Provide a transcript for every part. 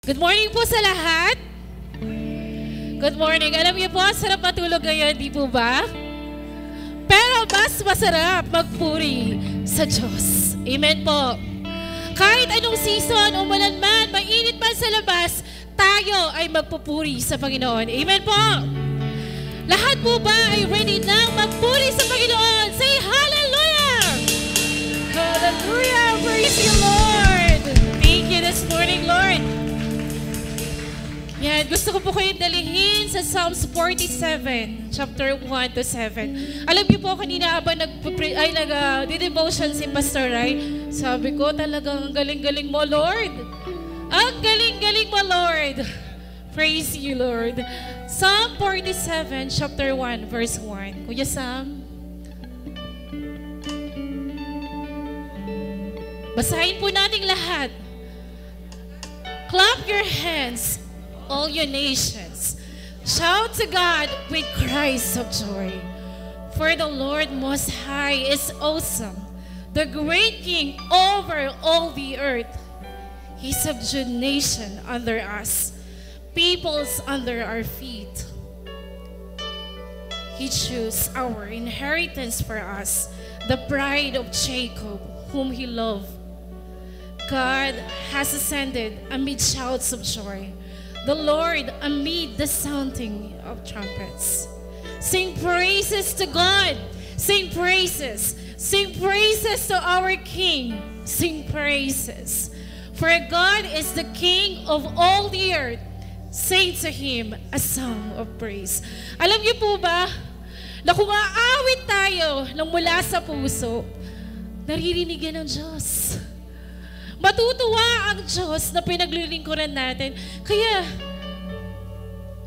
Good morning po sa lahat. Good morning. Alam niyo po, sarap matulog ngayon, di po ba? Pero mas masarap magpuri sa Diyos. Amen po. Kahit anong season, umulan man, mainit man sa labas, tayo ay magpupuri sa Panginoon. Amen po. Lahat po ba ay ready na magpuri sa Panginoon? Say hallelujah! Hallelujah! Praise you, Lord! Thank you this morning, Lord. Yan, gusto ko po kayong dalihin sa Psalms 47, chapter 1 to 7. Alam niyo po, kanina habang nag-devotion si Pastor Rai, sabi ko talagang ang galing-galing mo, Lord. Ang galing-galing mo, Lord. Praise you, Lord. Psalm 47, chapter 1, verse 1. Kuya Sam. Basahin po natin lahat. Clap your hands, all you nations. Shout to God with cries of joy. For the Lord Most High is awesome, the great King over all the earth. He subdued nation under us, peoples under our feet. He chose our inheritance for us, the pride of Jacob, whom He loved. God has ascended amid shouts of joy, the Lord amid the sounding of trumpets. Sing praises to God. Sing praises. Sing praises to our King. Sing praises. For God is the King of all the earth. Sing to Him a song of praise. Alam niyo po ba, na kung aawit tayo ng mula sa puso, naririnig yan ng Diyos. Matutuwa ang Diyos na pinaglilingkuran natin. Kaya,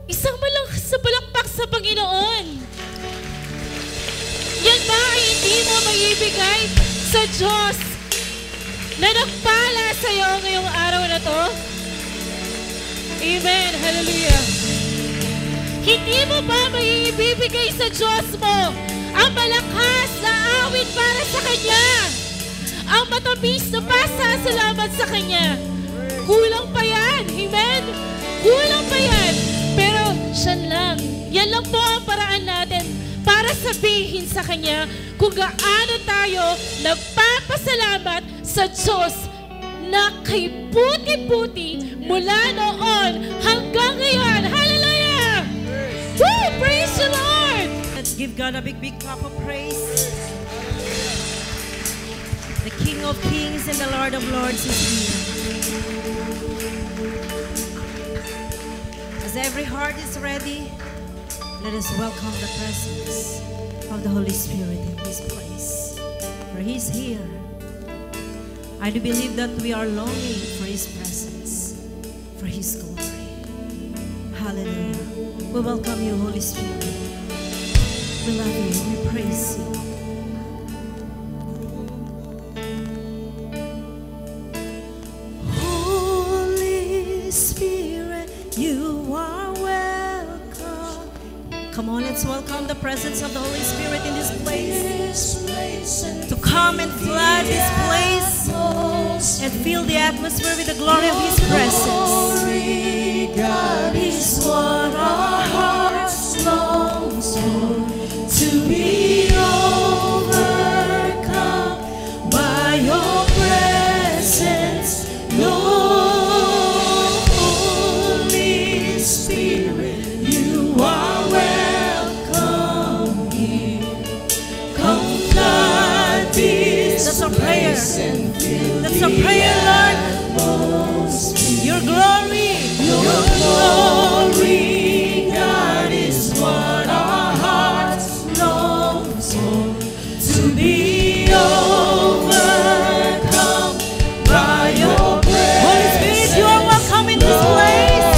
isang malakas sa palakpak sa Panginoon. Yan ba ay hindi mo maibigay sa Diyos na nagpala sa iyo ngayong araw na to? Amen. Hallelujah. Hindi mo ba maibibigay sa Diyos mo ang malakas na awit para sa Kanya? Ang matamis na pasasalamat sa Kanya. Kulang pa yan. Amen? Kulang pa yan. Pero siya lang. Yan lang po ang paraan natin para sabihin sa Kanya kung gaano tayo nagpapasalamat sa Diyos na kay puti-puti mula noon hanggang ngayon. Hallelujah! Woo! Praise the Lord! Let's give God a big clap of praise. The King of Kings and the Lord of Lords is here. As every heart is ready, let us welcome the presence of the Holy Spirit in this place. For He is here. I do believe that we are longing for His presence, for His glory. Hallelujah. We welcome you, Holy Spirit. We love you. We praise you. Come on, let's welcome the presence of the Holy Spirit in this place. To come and flood this place and fill the atmosphere with the glory of His presence. God is what our hearts long for, to be overcome by Your presence, Lord. Holy Spirit, You are that's our prayer. That's our prayer, Lord. Your glory. Your glory, God, is what our hearts long for, to be overcome by Your presence. Holy Spirit, You are welcome in this place.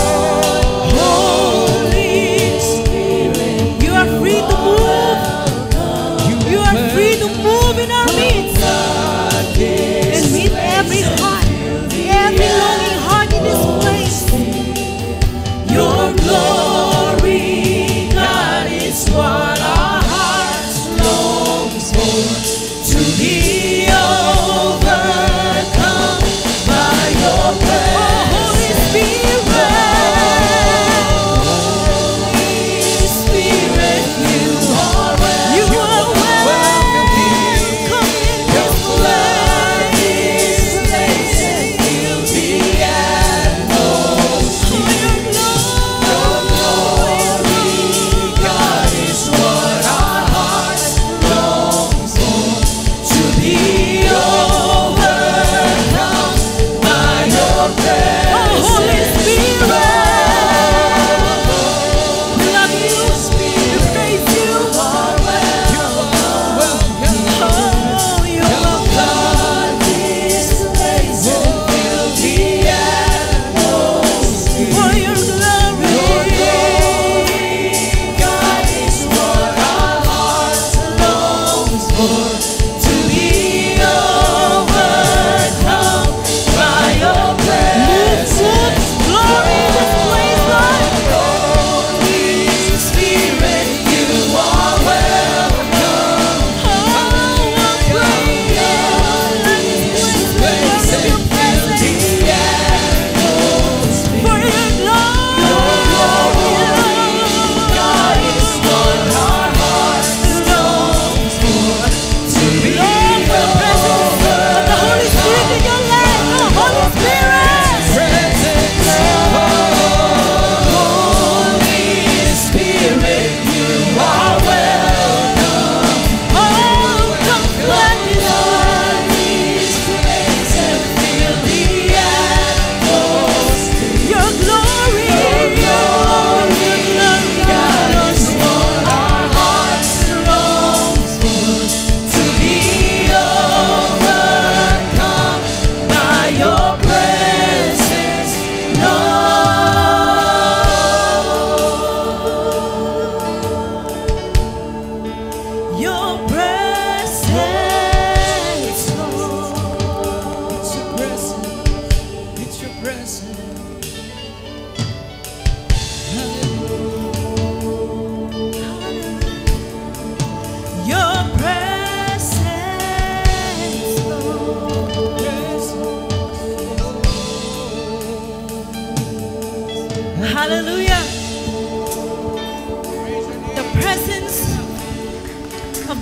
Holy Spirit, You are free to move. You are free to move in our midst and meet every heart.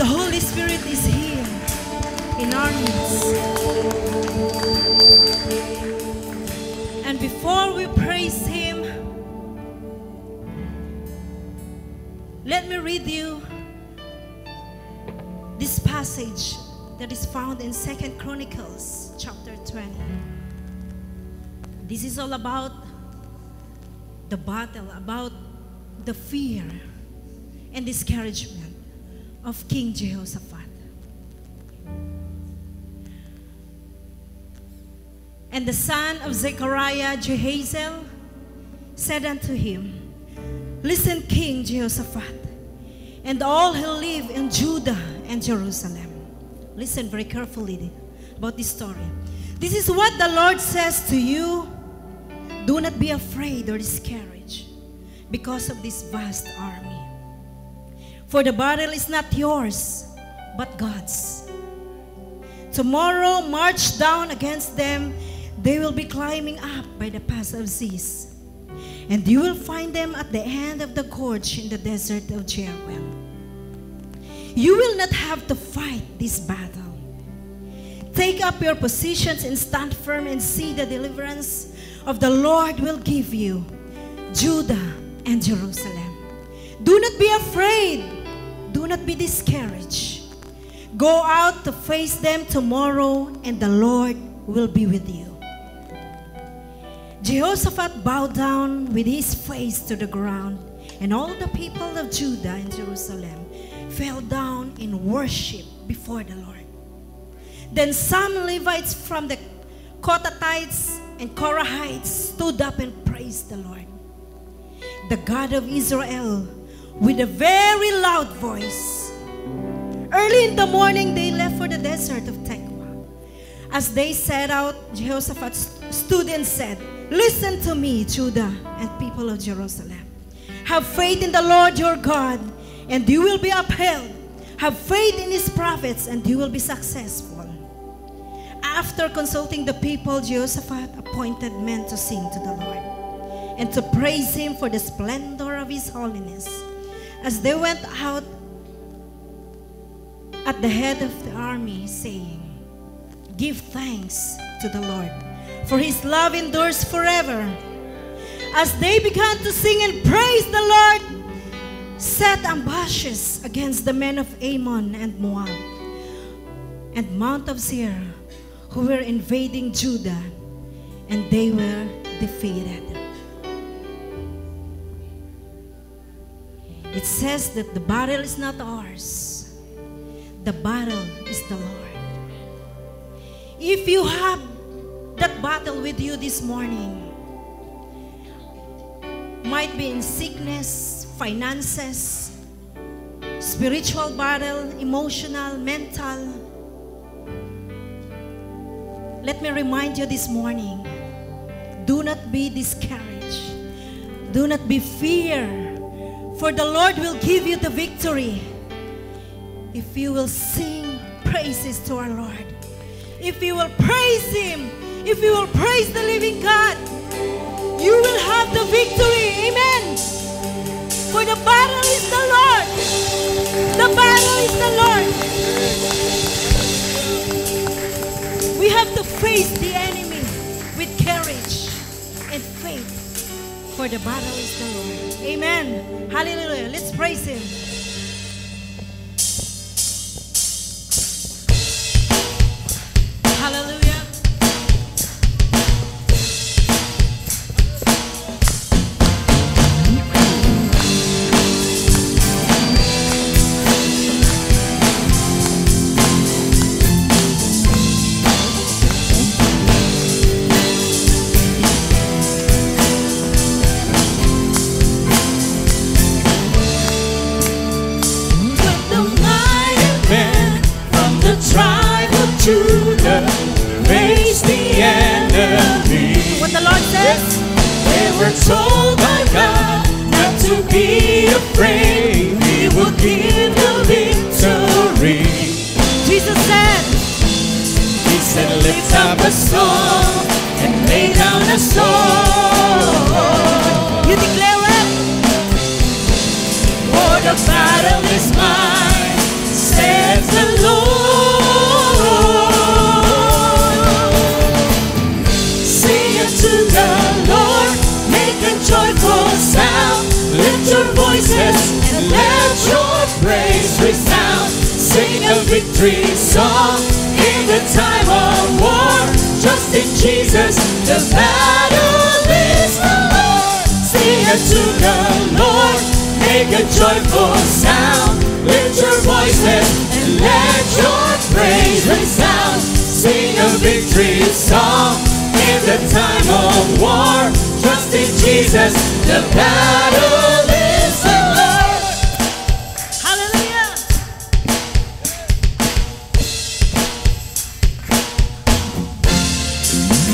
the Holy Spirit is here in our midst. And before we praise Him, let me read you this passage that is found in 2 Chronicles chapter 20. This is all about the battle, about the fear and discouragement of King Jehoshaphat. And the son of Zechariah, Jehaziel, said unto him, Listen, King Jehoshaphat, and all who live in Judah and Jerusalem. Listen very carefully about this story. This is what the Lord says to you. Do not be afraid or discouraged because of this vast army. For the battle is not yours, but God's. Tomorrow march down against them. They will be climbing up by the pass of Ziz, and you will find them at the end of the gorge in the desert of Jeruel. You will not have to fight this battle. Take up your positions and stand firm and see the deliverance of the Lord will give you, Judah and Jerusalem. Do not be afraid. Do not be discouraged. Go out to face them tomorrow, and the Lord will be with you. Jehoshaphat bowed down with his face to the ground, and all the people of Judah and Jerusalem fell down in worship before the Lord. Then some Levites from the Kohathites and Korahites stood up and praised the Lord, the God of Israel, with a very loud voice. Early in the morning they left for the desert of Tekoa. As they set out, Jehoshaphat stood and said, Listen to me, Judah and people of Jerusalem. Have faith in the Lord your God, and you will be upheld. Have faith in His prophets, and you will be successful. After consulting the people, Jehoshaphat appointed men to sing to the Lord and to praise Him for the splendor of His holiness. As they went out at the head of the army, saying, Give thanks to the Lord, for His love endures forever. As they began to sing and praise the Lord, set ambushes against the men of Ammon and Moab and Mount of Seir, who were invading Judah, and they were defeated. It says that the battle is not ours. The battle is the Lord. If you have that battle with you this morning, might be in sickness, finances, spiritual battle, emotional, mental. Let me remind you this morning, do not be discouraged. Do not be fear, for the Lord will give you the victory if you will sing praises to our Lord. If you will praise Him, if you will praise the living God, you will have the victory. Amen. For the battle is the Lord. The battle is the Lord. We have to face the enemy with courage and faith, for the battle is the Lord. Amen. Hallelujah. Let's praise Him. Hallelujah. Judah face the enemy. What the Lord says? They were told by God not to be afraid. He will give the victory. Jesus said, He said, lift up a song and lay down a song. You declare it. For the battle is mine. Say victory song in the time of war. Trust in Jesus, the battle is the Lord. Sing unto the Lord, make a joyful sound. Lift your voices and let your praise resound. Sing a victory song in the time of war. Trust in Jesus, the battle is the Lord. Hallelujah.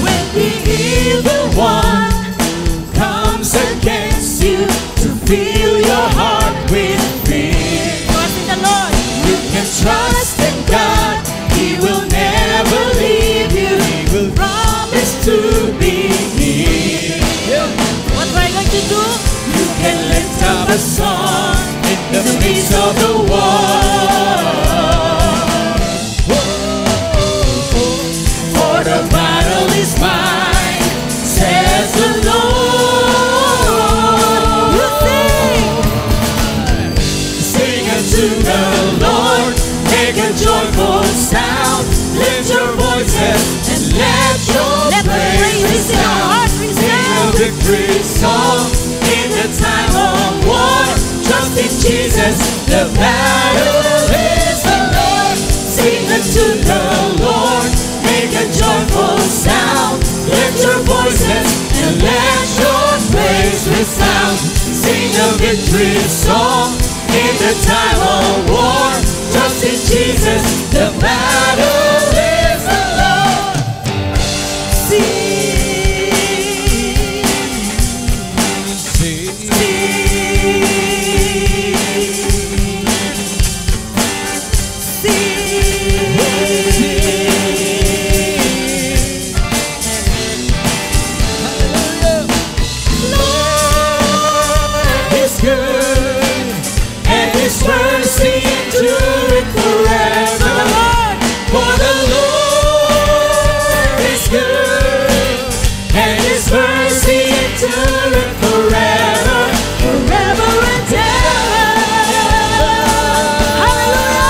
When the evil one comes against you to fill your heart with fear, Trust in the Lord. you can trust in God. He will never leave you. He will promise to be here. What we're going to do? You can lift up a song in the midst of the war. For the battle is mine, says the Lord. You sing. Sing unto the Lord, make a joyful sound. Lift your voices and let your Let the praise praises in our heart Sing a resound. victory song in the time of war. Trust in Jesus, the battle is the Lord. Sing unto the Lord, make a joyful sound. Lift your voices and let your praise resound. Sing a victory song in the time of war. Trust in Jesus, the battle is the Lord. Is good, and His mercy endureth forever. For the Lord is good, and His mercy endureth forever, forever and ever.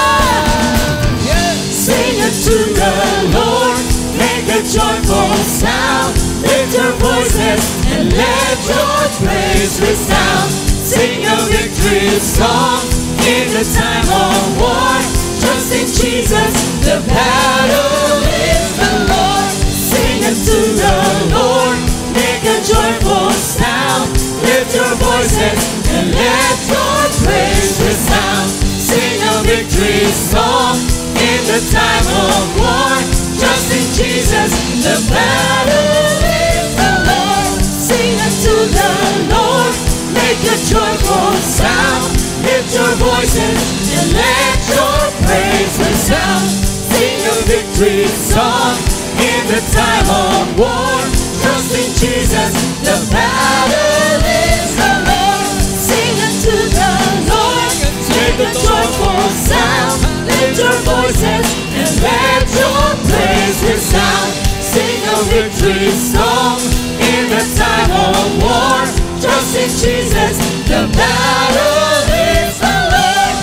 Hallelujah! Sing unto the Lord, make a joyful sound. Lift your voices and let your praise resound. Sing a victory song in the time of war. Trust in Jesus, the battle is the Lord. Sing unto the Lord, make a joyful sound. Lift your voices and let your praise resound. Sing a victory song in the time of war. Trust in Jesus, the battle is the Lord. Sing unto the Lord, make a joyful sound. Lift your voices and let your praise resound. Sing a victory song in the time of war. Trust in Jesus, the battle is the Lord. Sing unto the Lord, make a joyful sound. Lift your voices and let your praise resound. Sing a victory song in the time of war. Trust in Jesus, the battle is the Lord.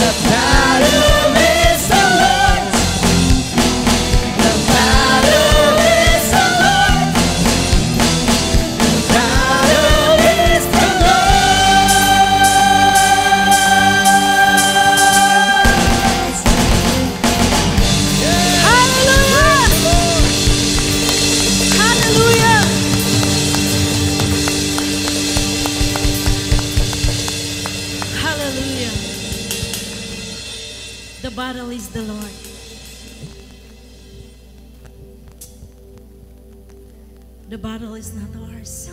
The battle is the Lord. The battle is the Lord. The battle is the Hallelujah. Hallelujah. The battle is the Lord. The battle is not ours.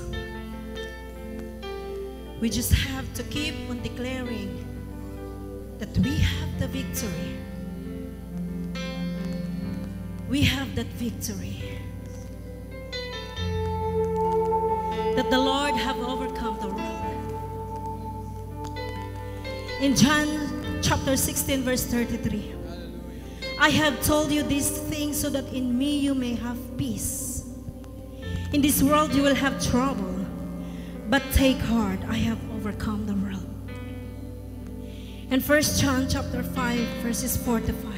We just have to keep on declaring that we have the victory. We have that victory. That the Lord have overcome the world. In John chapter 16 verse 33, I have told you these things so that in me you may have peace. In this world you will have trouble, but take heart, I have overcome the world. And 1 John chapter 5, verses 4 to 5.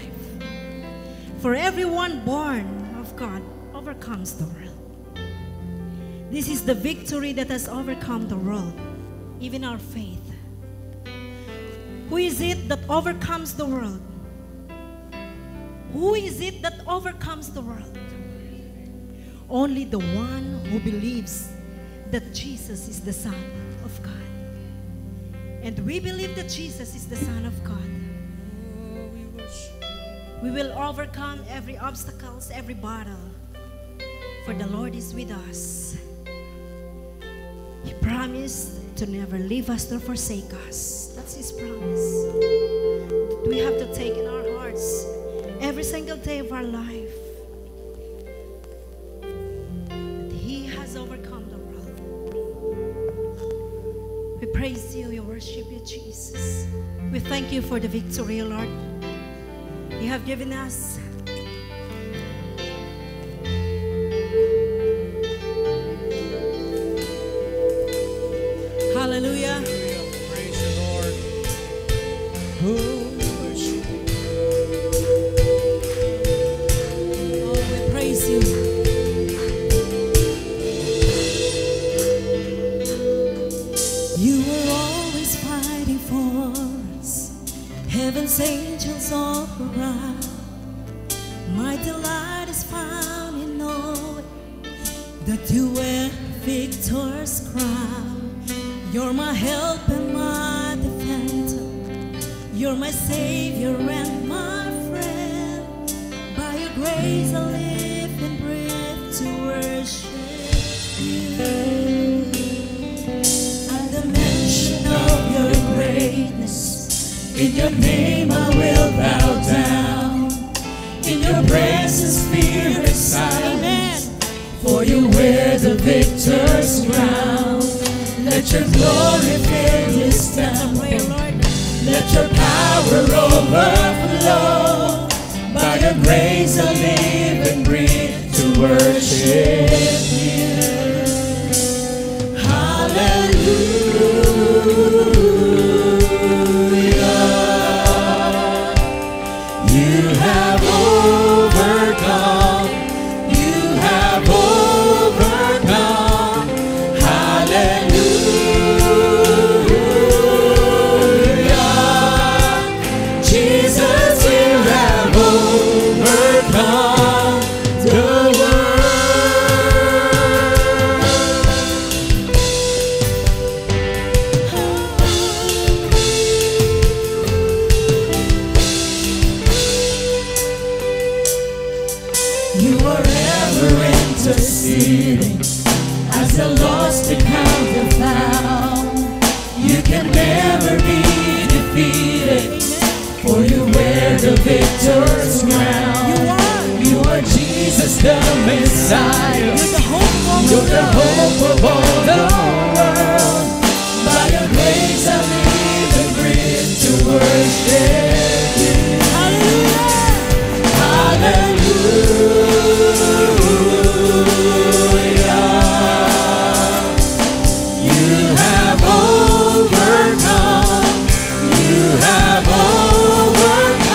For everyone born of God overcomes the world. This is the victory that has overcome the world, even our faith. Who is it that overcomes the world? Who is it that overcomes the world? Only the one who believes that Jesus is the Son of God. And we believe that Jesus is the Son of God. We will overcome every obstacles, every battle, for the Lord is with us. He promised to never leave us nor forsake us. That's His promise. We have to take in our hearts every single day of our life that He has overcome the world. We praise You, we worship You, Jesus. We thank You for the victory, Lord. You have given us. Hallelujah. Praise the Lord. Oh, we praise You. You were always fighting for us. Heaven's angels all around. My delight is found in knowing that You wear victor's crown. You're my help and my defender. You're my savior and my friend. By Your grace I live and breathe to worship You. At the mention of Your greatness, in Your name I will bow down. In Your presence fear is silent, for You wear the victor's crown. Let Your glory fill this temple. Let Your power overflow. By Your grace I live and breathe to worship You. Hallelujah. You have overcome. You have overcome. Hallelujah. Jesus, You have overcome the world. You are ever interceding as the lost become the found. You can never be defeated, for You wear the victor's crown. You are Jesus the Messiah. You're the hope of all the world. By Your grace I live and breathe to worship You. Hallelujah. Hallelujah. You have overcome. You have overcome.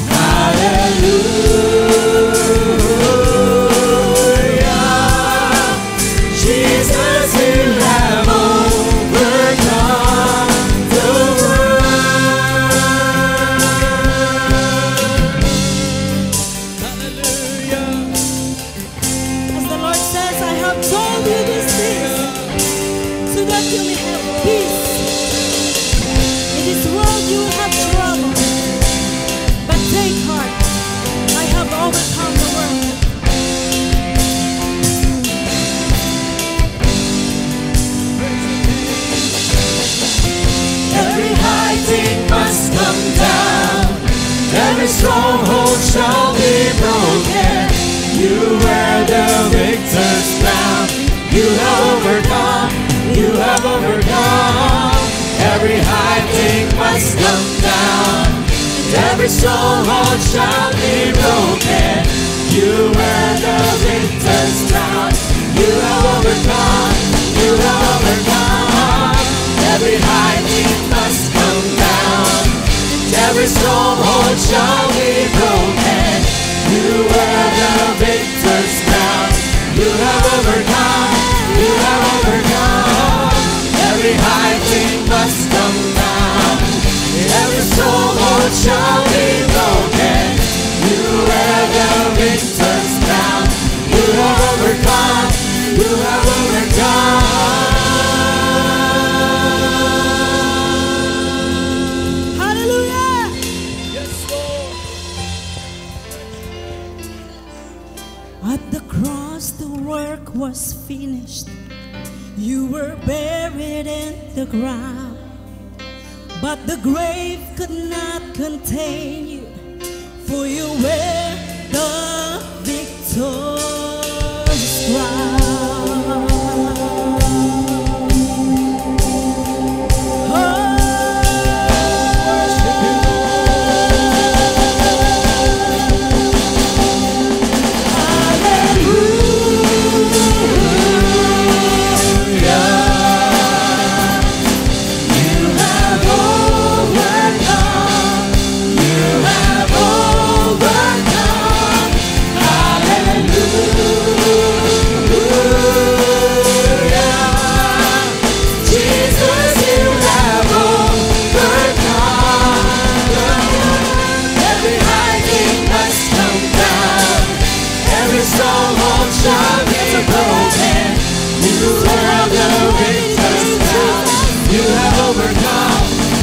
Hallelujah. Jesus, You have overcome the world. Hallelujah. As the Lord says, I have told you these things so that you may have peace. In this world you will have trouble, but take heart, I have overcome the world. Every high thing must come down. Every stronghold shall be broken. You wear the victor's crown. You have overcome. You have overcome. Every high thing must come down. Every stronghold shall be broken. You wear the victor's crown. You have overcome. You have overcome. Every high thing must come down. every stronghold shall be broken. You wear the victor's crown. You have overcome. You have overcome. Every high thing must come down. Every stronghold shall be broken. You wear the victor's crown. You have overcome. You have overcome. Hallelujah. Yes, Lord. At the cross, the work was finished. You were buried in the ground, but the grave could not contain you, for you were the victor's crown.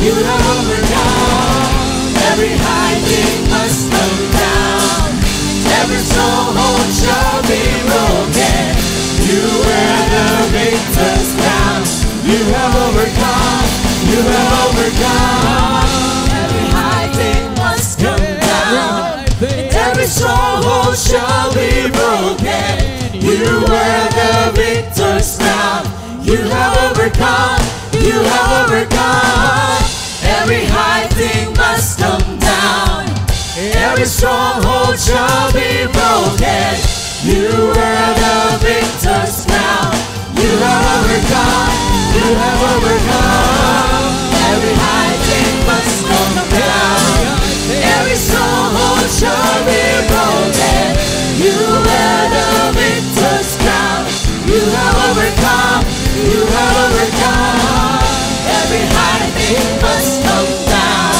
You have overcome. Every high thing must come down. Every stronghold shall be broken. You wear the victor's crown. You have overcome. You have overcome. Every high thing must come down. Every stronghold shall be broken. You wear the victor's crown. You have overcome. You have overcome. Every high thing must come down. Every stronghold shall be broken. You wear the victor's crown. You have overcome. You have overcome. Every high thing must come down. Every stronghold shall be broken. You wear the victor's crown. You have overcome. You have overcome. Every high thing must come down.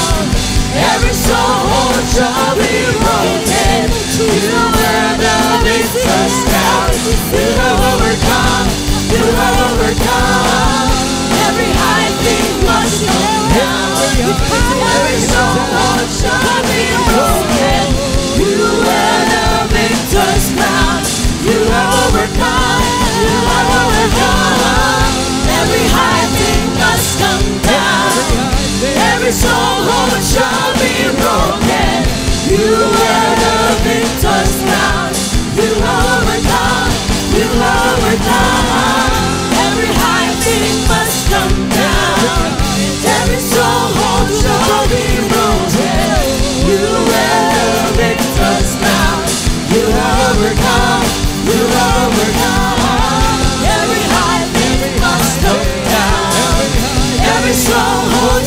Every stronghold shall be broken. You wear the victor's crown. You have overcome. You have overcome. Every high thing must come down. Every stronghold shall be broken. You wear the victor's crown. You have overcome. You have overcome. Every high thing must come down. Every stronghold shall be broken. You wear the victor's crown. You have overcome. You have overcome. Every high thing must come down. Every stronghold shall be broken. You wear the victor's crown. You have overcome. You have overcome. Every high thing must come down. Every stronghold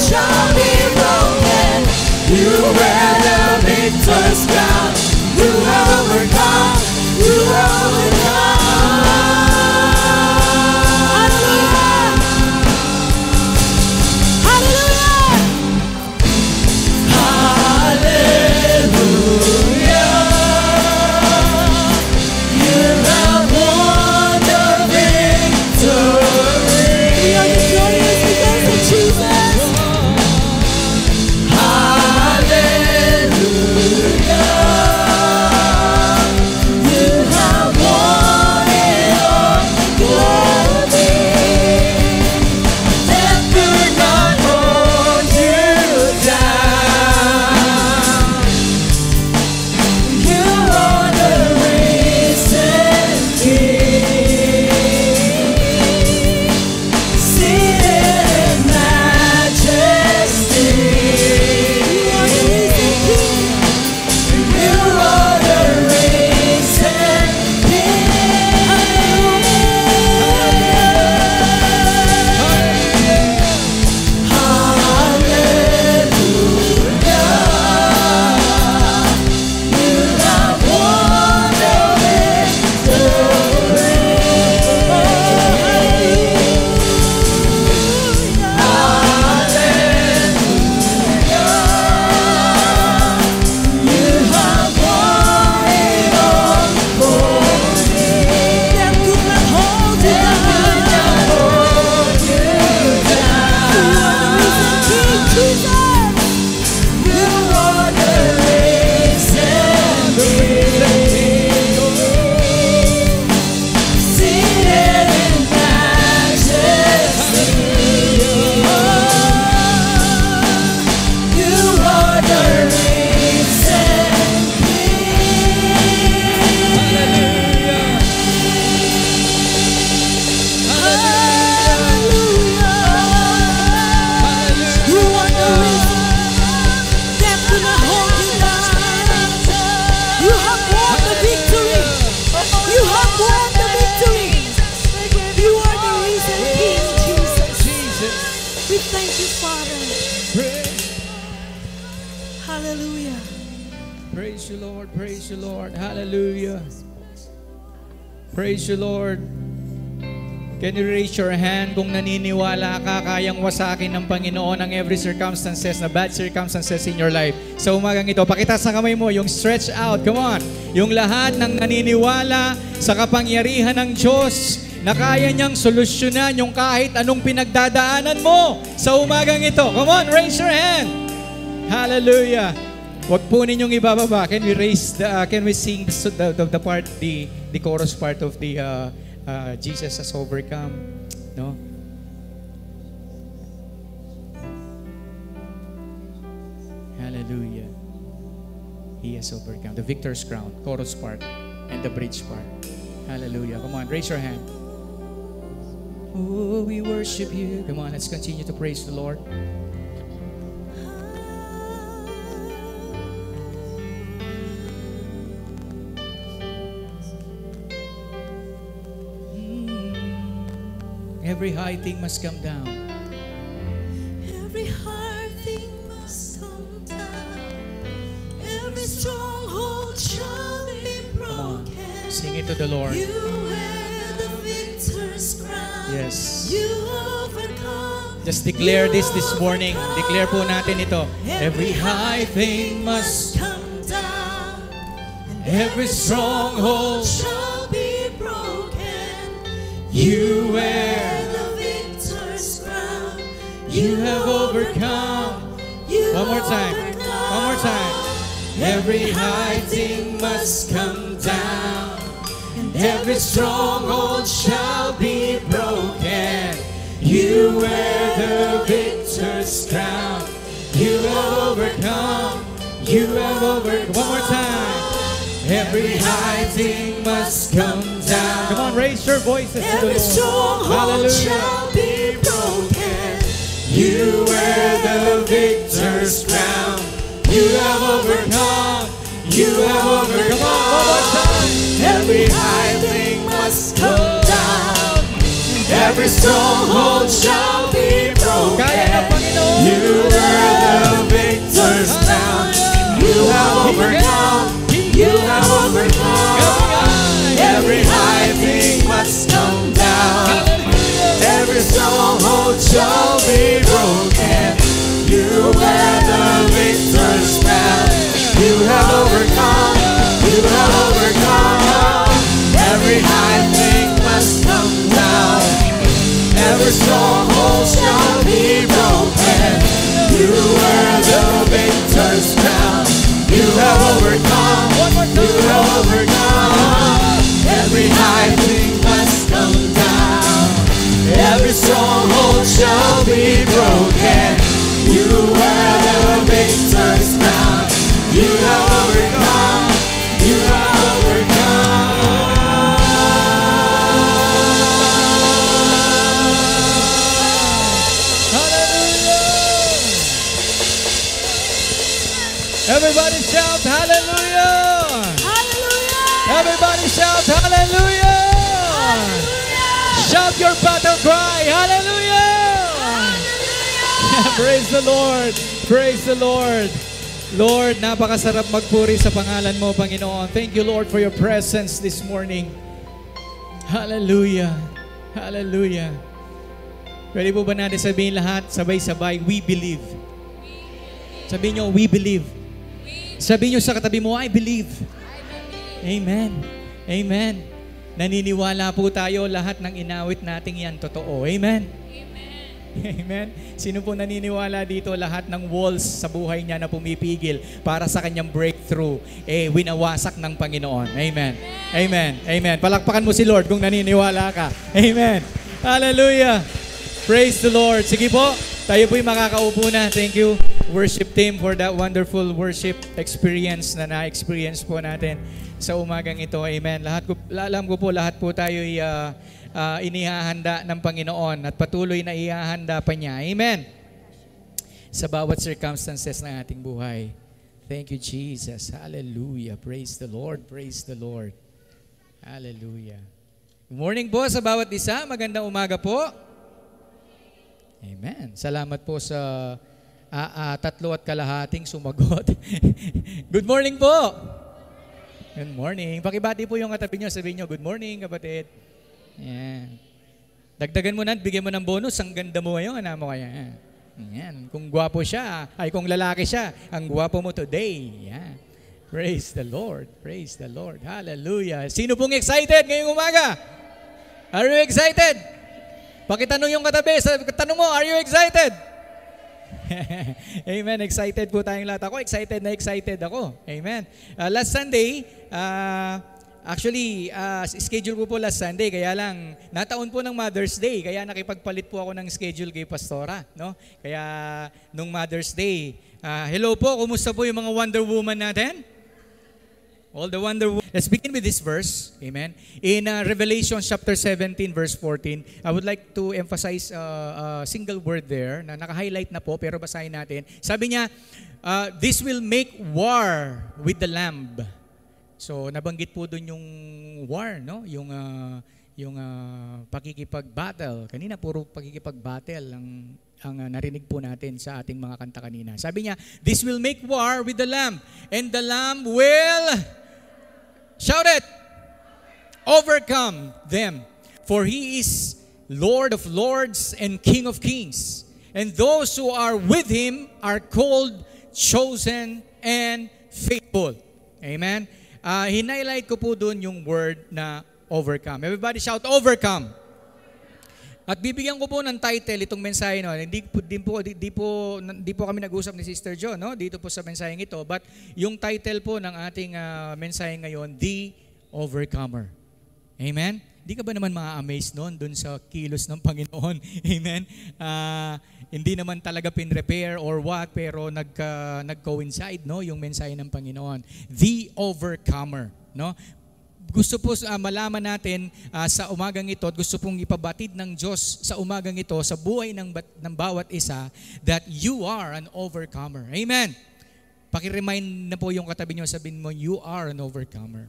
Hallelujah. Praise you, Lord. Praise you, Lord. Hallelujah. Praise you, Lord. Can you raise your hand kung naniniwala ka, kayang wasakin ng Panginoon ang every circumstances na bad circumstances in your life? Sa umagang ito, pakita sa kamay mo yung stretch out. Come on. Yung lahat ng naniniwala sa kapangyarihan ng Diyos na kaya niyang solusyonan yung kahit anong pinagdadaanan mo sa umagang ito. Come on, raise your hand. Hallelujah. Wag po ninyong ibababa. Can we sing the part, the chorus part of the Jesus has overcome, no? Hallelujah. He has overcome. The victor's crown, chorus part, and the bridge part. Hallelujah. Come on, raise your hand. Oh, we worship you. Come on, let's continue to praise the Lord. Every high thing must come down. Every hard thing must come down. Every stronghold shall be Come on, broken. sing it to the Lord. You wear the victor's crown. Yes. You overcome. Just declare this morning. Declare po natin ito. Every high thing must come down. Every stronghold shall be broken. you wear. The victor's crown. You have overcome. You One more time. overcome. One more time. Every high thing must come down. And every stronghold shall be broken. You wear the victor's crown. You have overcome. You have overcome. One more time. Every high thing must come down. Come on, raise your voices to the Every Lord. stronghold Hallelujah. shall be broken. You wear the victor's crown. You have overcome. You have overcome. Come on, one more time. Every high thing must come down. Every stronghold shall be broken. You wear the victor's crown. You have overcome. You have overcome. Every high thing must come down. Every stronghold shall be broken. You wear the victor's crown. You have overcome. You have overcome. Every high thing must come down. Every stronghold shall be broken. You wear the victor's crown. You have overcome. You have overcome. Every high thing must come down. Every stronghold shall be broken. You wear the victor's crown. You have overcome. You have overcome. Hallelujah! Everybody shout hallelujah! Hallelujah! Everybody shout hallelujah! Shout your battle cry, hallelujah! Praise the Lord! Praise the Lord! Lord, napakasarap magpuri sa pangalan mo, Panginoon. Thank you, Lord, for your presence this morning. Hallelujah! Hallelujah! Pwede po ba natin sabihin lahat, sabay-sabay, we believe. Sabihin nyo, we believe. Sabihin nyo sa katabi mo, I believe. Amen. Amen. Naniniwala po tayo lahat ng inawit nating yan totoo. Amen. Amen. Sino po naniniwala dito lahat ng walls sa buhay niya na pumipigil para sa kanyang breakthrough, winawasak ng Panginoon. Amen. Amen. Amen. Palakpakan mo si Lord kung naniniwala ka. Amen. Hallelujah. Praise the Lord. Sige po, tayo po'y makakaupo na. Thank you, worship team, for that wonderful worship experience na na-experience po natin sa umagang ito. Amen. Alam ko po, lahat po tayo inihahanda ng Panginoon at patuloy na ihahanda pa niya. Amen. Sa bawat circumstances ng ating buhay. Thank you, Jesus. Hallelujah. Praise the Lord. Praise the Lord. Hallelujah. Good morning po sa bawat isa. Magandang umaga po. Amen. Salamat po sa 3.5 sumagot. Good morning po! Good morning. Pakibati po yung katabi nyo. Sabihin nyo, good morning, kapatid. Yan. Dagdagan mo na, bigyan mo ng bonus. Ang ganda mo ngayon, ano mo kaya? Yan. Kung gwapo siya, kung lalaki siya, ang gwapo mo today. Yan. Praise the Lord. Praise the Lord. Hallelujah. Sino pong excited ngayong umaga? Are you excited? Pakitanong yung katabi. Tanong mo, are you excited? Amen. Excited po tayong lahat. Ako, excited na excited ako. Amen. Last Sunday, actually, schedule ko po last Sunday, kaya lang, nataon po ng Mother's Day, kaya nakipagpalit po ako ng schedule kay Pastora. No? Kaya, nung Mother's Day, hello po, kumusta po yung mga Wonder Woman natin? All the Wonder Woman. Let's begin with this verse. Amen. In Revelation chapter 17, verse 14, I would like to emphasize a single word there na naka-highlight na po, pero basahin natin. Sabi niya, this will make war with the Lamb. So, nabanggit po doon yung war, no? Yung pakikipag-battle. Kanina, puro pakikipag-battle ang narinig po natin sa ating mga kanta kanina. Sabi niya, this will make war with the Lamb, and the Lamb will, shout it, overcome them. For He is Lord of lords and King of kings. And those who are with Him are called, chosen, and faithful. Amen? Hinighlight ko po doon yung word na overcome. Everybody shout, overcome. At bibigyan ko po ng title itong mensahe, no. Hindi po kami nag-usap ni Sister Jo, no, dito po sa mensaheng ito, but yung title po ng ating mensahe ngayon, The Overcomer. Amen. Di ka ba naman ma-amaze noon dun sa kilos ng Panginoon? Amen. Hindi naman talaga pin-repair or what, pero nag-coincide, no, yung mensahe ng Panginoon. The Overcomer, no? Gusto po malaman natin sa umagang ito at gusto pong ipabatid ng Diyos sa umagang ito sa buhay ng bawat isa that you are an overcomer. Amen. Paki-remind na po yung katabi nyo, sabihin mo, you are an overcomer.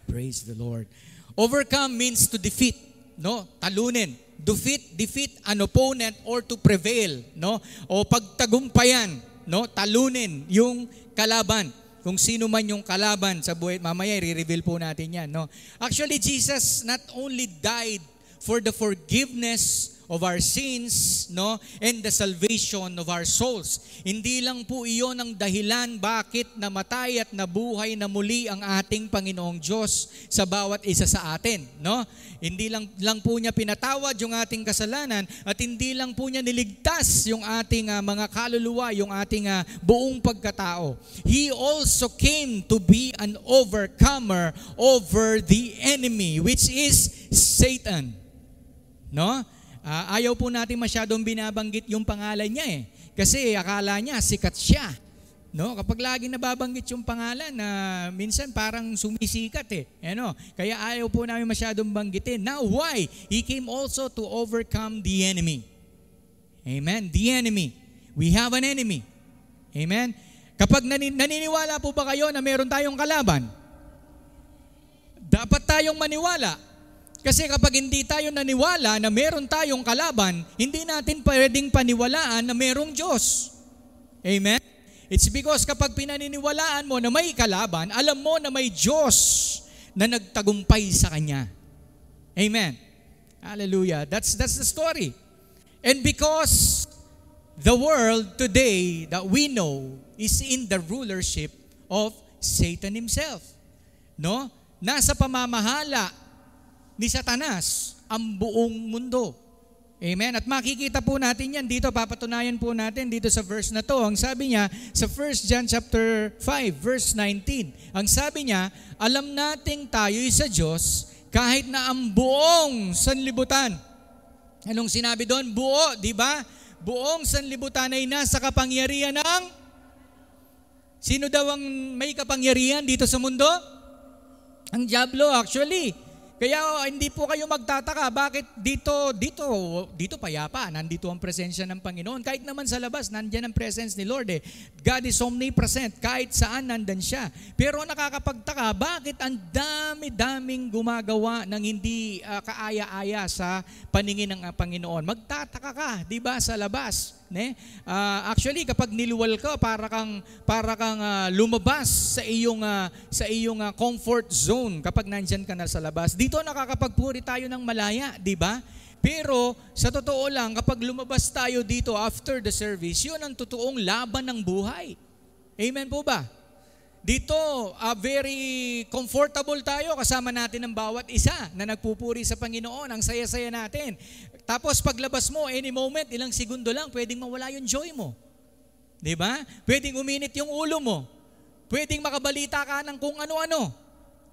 Praise the Lord. Overcome means to defeat, no? Talunin. Defeat an opponent or to prevail, no? O pagtagumpayan, no? Talunin yung kalaban. Kung sino man yung kalaban sa buhay, mamaya i-reveal po natin yan, no? Actually, Jesus not only died for the forgiveness of our sins, no, and the salvation of our souls. Hindi lang po iyon ang dahilan bakit namatay at nabuhay na muli ang ating Panginoong Diyos sa bawat isa sa atin, no? Hindi lang po niya pinatawad yung ating kasalanan at hindi lang po niya niligtas yung ating mga kaluluwa, yung ating buong pagkatao. He also came to be an overcomer over the enemy, which is Satan. No? Ayaw po natin masyadong binabanggit yung pangalan niya eh. Kasi akala niya sikat siya. No? Kapag laging nababanggit yung pangalan na minsan parang sumisikat eh. Ano? Kaya ayaw po namin masyadong banggitin. Now why? He came also to overcome the enemy. Amen? The enemy. We have an enemy. Amen? Kapag naniniwala po ba kayo na meron tayong kalaban? Dapat tayong maniwala. Kasi kapag hindi tayo naniwala na meron tayong kalaban, hindi natin pwedeng paniwalaan na merong Diyos. Amen? It's because kapag pinaniniwalaan mo na may kalaban, alam mo na may Diyos na nagtagumpay sa Kanya. Amen? Hallelujah. That's the story. And because the world today that we know is in the rulership of Satan himself. No? Nasa pamamahala ni Satanas ang buong mundo. Amen? At makikita po natin yan dito, papatunayan po natin dito sa verse na to. Ang sabi niya sa 1 John chapter 5, verse 19. Ang sabi niya, alam nating tayo'y sa Diyos kahit na ang buong sanlibutan. Anong sinabi doon? Buo, di ba? Buong sanlibutan ay nasa kapangyarihan ng... Sino daw ang may kapangyarihan dito sa mundo? Ang diablo, actually. Kaya hindi po kayo magtataka bakit dito payapa, nandito ang presensya ng Panginoon. Kahit naman sa labas, nandiyan ang presence ni Lord eh. God is omnipresent, kahit saan nandan siya. Pero nakakapagtaka, bakit ang dami-daming gumagawa ng hindi kaaya-aya sa paningin ng Panginoon? Magtataka ka, di ba, sa labas. Actually, kapag niluwal ka, para kang lumabas sa iyong comfort zone kapag nandyan ka na sa labas. Dito nakakapagpuri tayo ng malaya, di ba? Pero sa totoo lang, kapag lumabas tayo dito after the service, yun ang totoong laban ng buhay. Amen po ba? Dito, very comfortable tayo kasama natin ang bawat isa na nagpupuri sa Panginoon. Ang saya-saya natin. Tapos paglabas mo, any moment, ilang segundo lang, pwedeng mawala yung joy mo. Diba? Pwedeng uminit yung ulo mo. Pwedeng makabalita ka ng kung ano-ano.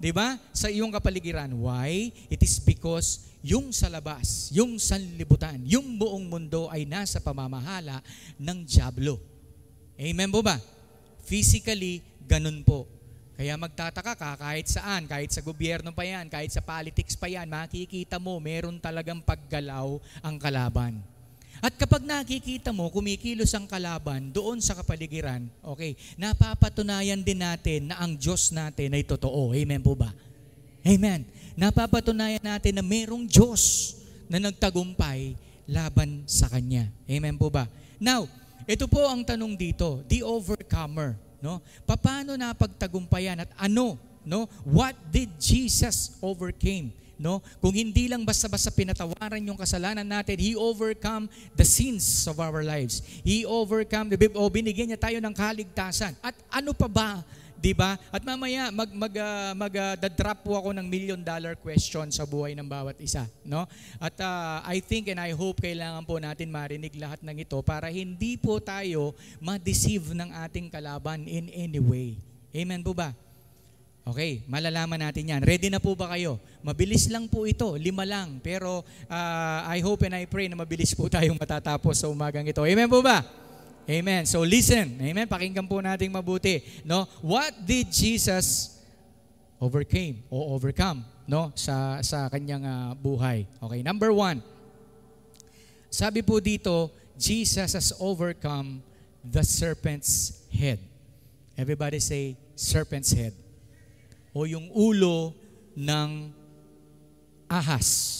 Diba? Sa iyong kapaligiran. Why? It is because yung sa labas, yung sanlibutan, yung buong mundo ay nasa pamamahala ng dyablo. Amen po ba? Physically, ganun po. Kaya magtataka ka kahit saan, kahit sa gobyerno pa yan, kahit sa politics pa yan, makikita mo meron talagang paggalaw ang kalaban. At kapag nakikita mo, kumikilos ang kalaban doon sa kapaligiran, okay, napapatunayan din natin na ang Diyos natin ay totoo. Amen po ba? Amen. Napapatunayan natin na merong Diyos na nagtagumpay laban sa Kanya. Amen po ba? Now, ito po ang tanong dito, the overcomer. No? Paano napagtagumpayan at ano, no? What did Jesus overcame? No? Kung hindi lang basta-basta pinatawaran yung kasalanan natin, He overcome the sins of our lives. He overcome, binigyan niya tayo ng kaligtasan. At ano pa ba? Diba? At mamaya mag-drop po ako ng $1 million question sa buhay ng bawat isa, no? At I think and I hope kailangan po natin marinig lahat ng ito para hindi po tayo ma-deceive ng ating kalaban in any way. Amen po ba? Okay, malalaman natin yan. Ready na po ba kayo? Mabilis lang po ito, 5 lang. Pero I hope and I pray na mabilis po tayong matatapos sa umagang ito. Amen po ba? Amen. So listen. Amen. Pakinggan po nating mabuti. No? What did Jesus overcome, no? Sa kanyang buhay? Okay, number 1. Sabi po dito, Jesus has overcome the serpent's head. Everybody say, serpent's head. O yung ulo ng ahas.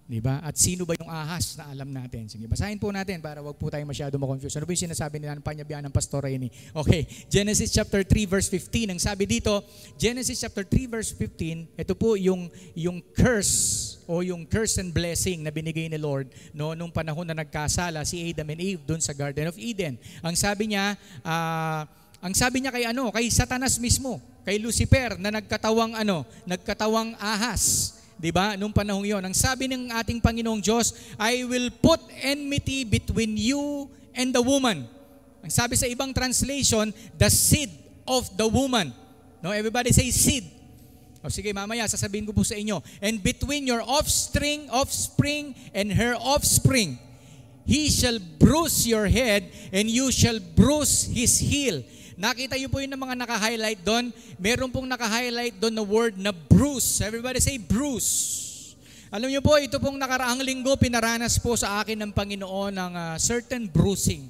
Diba? At sino ba yung ahas na alam natin? Sige, basahin po natin para wag po tayong masyado ma-confuse. Ano po yung sinasabi nila ng panyabian ng Pastor Rene? Okay, Genesis chapter 3 verse 15. Ang sabi dito, Genesis chapter 3 verse 15, ito po yung curse o yung curse and blessing na binigay ni Lord no, nung panahon na nagkasala si Adam and Eve doon sa Garden of Eden. Ang sabi niya kay Satanas mismo, kay Lucifer na nagkatawang ahas. Diba? Nung panahong yon, ang sabi ng ating Panginoong Diyos, I will put enmity between you and the woman. Ang sabi sa ibang translation, the seed of the woman. No, everybody say seed. O sige, mamaya sasabihin ko po sa inyo. And between your offspring and her offspring, he shall bruise your head and you shall bruise his heel. Nakita niyo po yun ng mga naka-highlight doon. Meron pong naka-highlight doon na word na bruise. Everybody say bruise. Alam niyo po, ito pong nakaraang linggo, pinaranas po sa akin ng Panginoon ng certain bruising.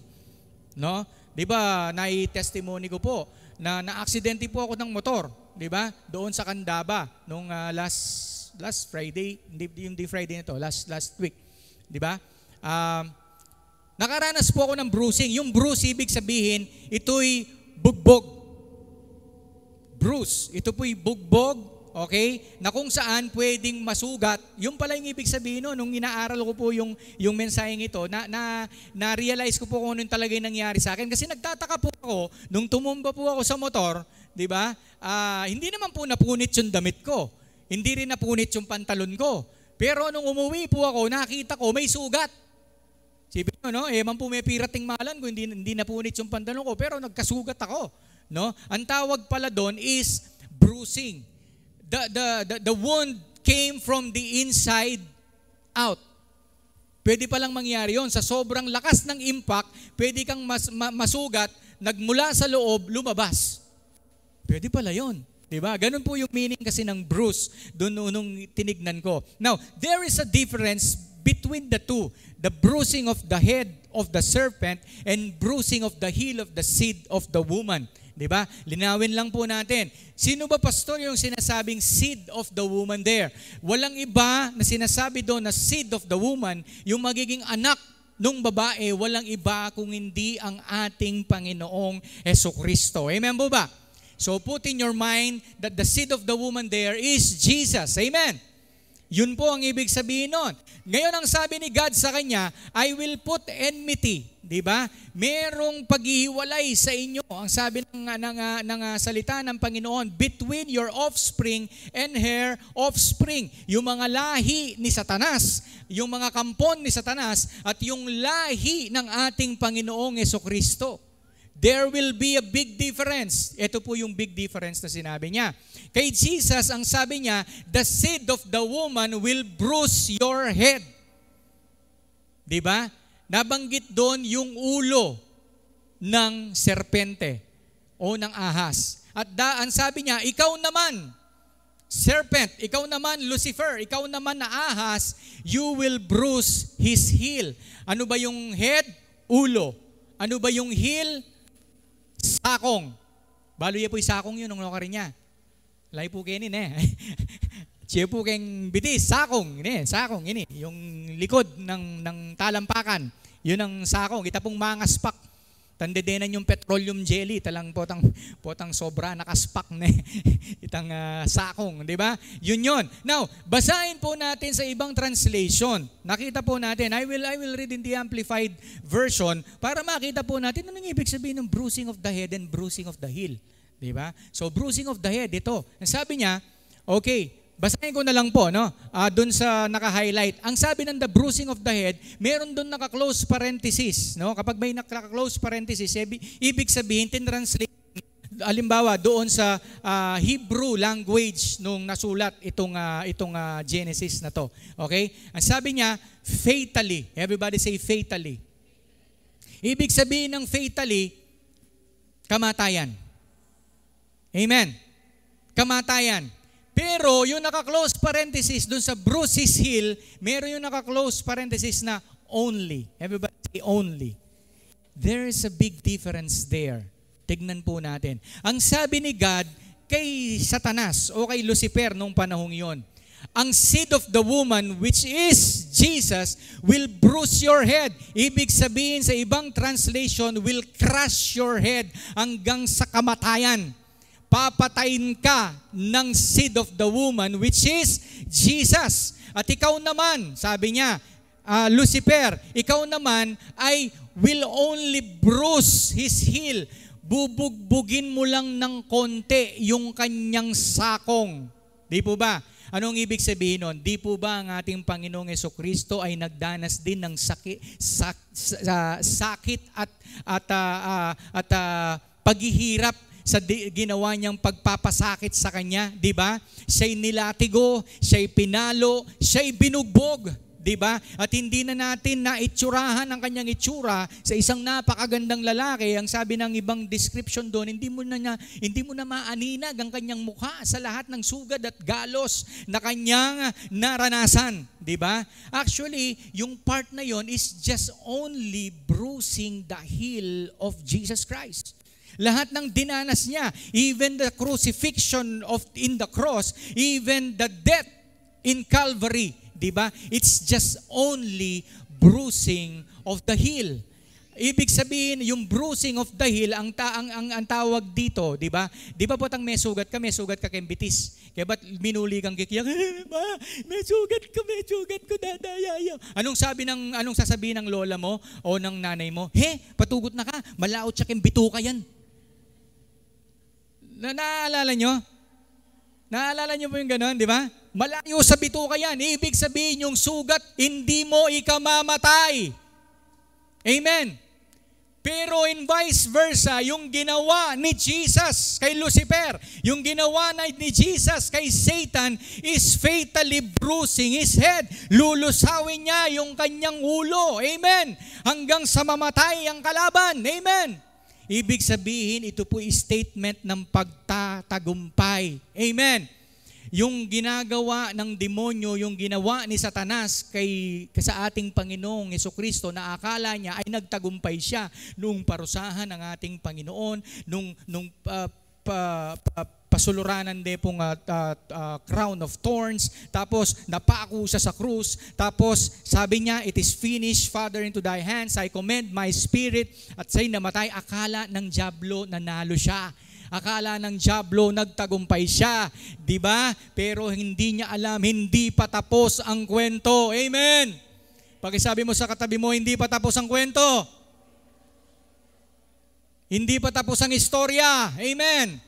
No? Diba, nai-testimony ko po na na-aksidente po ako ng motor. Diba? Doon sa Candaba, nung last Friday, hindi Friday na to, last week. Diba? Nakaranas po ako ng bruising. Yung bruise, ibig sabihin, ito'y bugbog. Bruise. Ito po'y bugbog, okay, na kung saan pwedeng masugat. Yung pala yung ibig sabihin nung inaaral ko po yung mensaheng ito, na-realize ko po kung ano yung talaga yung nangyari sa akin. Kasi nagtataka po ako, nung tumumba po ako sa motor, di ba, hindi naman po napunit yung damit ko. Hindi rin napunit yung pantalon ko. Pero nung umuwi po ako, nakita ko may sugat. Sipin mo, no? Man po may pirating malan ko, hindi napunit yung pantalon ko, pero nagkasugat ako. No? Ang tawag pala doon is bruising. The wound came from the inside out. Pwede palang mangyari yon. Sa sobrang lakas ng impact, pwede kang masugat, nagmula sa loob, lumabas. Pwede pala yon. Diba? Ganun po yung meaning kasi ng bruise doon nung tinignan ko. Now, there is a difference between the two. The bruising of the head of the serpent and bruising of the heel of the seed of the woman. Diba? Linawin lang po natin. Sino ba, pastor, yung sinasabing seed of the woman there? Walang iba na sinasabi doon na seed of the woman, yung magiging anak nung babae, walang iba kung hindi ang ating Panginoong Jesucristo. Amen po ba? So put in your mind that the seed of the woman there is Jesus. Amen. Yun po ang ibig sabihin nun. Ngayon ang sabi ni God sa kanya, I will put enmity. Diba? Merong paghihiwalay sa inyo. Ang sabi ng salita ng Panginoon, between your offspring and her offspring. Yung mga lahi ni Satanas, yung mga kampon ni Satanas, at yung lahi ng ating Panginoong Jesucristo. There will be a big difference. Ito po yung big difference na sinabi niya. Kay Jesus, ang sabi niya, the seed of the woman will bruise your head. Diba? Nabanggit doon yung ulo ng serpente o ng ahas. At ang sabi niya, ikaw naman, serpent, ikaw naman, Lucifer, ikaw naman na ahas, you will bruise his heel. Ano ba yung head? Ulo. Ano ba yung heel? Sakong. Balo po yung sakong yun nung rin niya. Lay po kenin Siya po keng bitis, sakong. Sakong, ini. Yung likod ng talampakan. Yun ang sakong. Kita pong mangaspak. Tandedenan yung petroleum jelly. Talang potang sobra nakaspak na itang sakong. Di ba? Yun. Now, basahin po natin sa ibang translation. Nakita po natin. I will read in the Amplified Version para makita po natin ano ang ibig sabihin ng bruising of the head and bruising of the heel. Di ba? So, bruising of the head, ito. Ang sabi niya, okay, basahin ko na lang po, no? Doon sa naka-highlight. Ang sabi ng the bruising of the head, meron doon naka-close parenthesis, no? Kapag may naka-close parenthesis, ibig sabihin, tinranslate, alimbawa, doon sa Hebrew language nung nasulat itong Genesis na to. Okay? Ang sabi niya, fatally. Everybody say fatally. Ibig sabihin ng fatally, kamatayan. Amen. Kamatayan. Pero yung naka-close parenthesis dun sa bruises heel, meron yung naka-close parenthesis na only. Everybody say only. There is a big difference there. Tignan po natin. Ang sabi ni God kay Satanas o kay Lucifer nung panahong yon, ang seed of the woman, which is Jesus, will bruise your head. Ibig sabihin sa ibang translation, will crush your head hanggang sa kamatayan. Papatayin ka ng seed of the woman, which is Jesus. At ikaw naman, sabi niya, Lucifer, ikaw naman ay will only bruise his heel. Bubugbugin mo lang ng konti yung kanyang sakong. Di po ba? Anong ibig sabihin nun? Di po ba ang ating Panginoong Jesucristo ay nagdanas din ng sakit at paghihirap sa ginawa niyang pagpapasakit sa kanya, di ba? Siya'y nilatigo, siya'y pinalo, siya'y binugbog, di ba? At hindi na natin naitsurahan ang kanyang itsura sa isang napakagandang lalaki. Ang sabi ng ibang description doon, hindi mo na maaninag ang kanyang mukha sa lahat ng sugad at galos na kanyang naranasan, di ba? Actually, yung part na yon is just only bruising the heel of Jesus Christ. Lahat ng dinanas niya, even the crucifixion in the cross, even the death in Calvary, di ba? It's just only bruising of the heel. Ibig sabihin, yung bruising of the heel, ang tawag dito, di ba? Di ba po may sugat ka kembitis. Kaya ba't minuli kang kikiyak? May sugat ko, dadayayaw. Anong sasabihin ng lola mo o ng nanay mo? Patugot na ka, malaot siya kembito ka yan. Naaalala nyo? Naaalala nyo po yung gano'n, di ba? Malayo sa bituka yan. Ibig sabihin yung sugat, hindi mo ikamamatay. Amen. Pero in vice versa, yung ginawa ni Jesus kay Lucifer, yung ginawa ni Jesus kay Satan is fatally bruising his head. Lulusawin niya yung kanyang ulo. Amen. Hanggang sa mamatay ang kalaban. Amen. Ibig sabihin, ito po statement ng pagtatagumpay. Amen. Yung ginagawa ng demonyo, yung ginawa ni Satanas sa ating Panginoong Jesucristo na akala niya ay nagtagumpay siya nung parusahan ng ating Panginoon, nung pasuluranan din pong crown of thorns, tapos napako siya sa krus, tapos sabi niya, it is finished, Father, into thy hands I commend my spirit, at siya'y namatay. Akala ng dyablo nanalo siya. Akala ng dyablo nagtagumpay siya, di ba? Pero hindi niya alam, hindi pa tapos ang kwento. Amen. Pakisabi mo sa katabi mo, hindi pa tapos ang kwento. Hindi pa tapos ang istorya. Amen.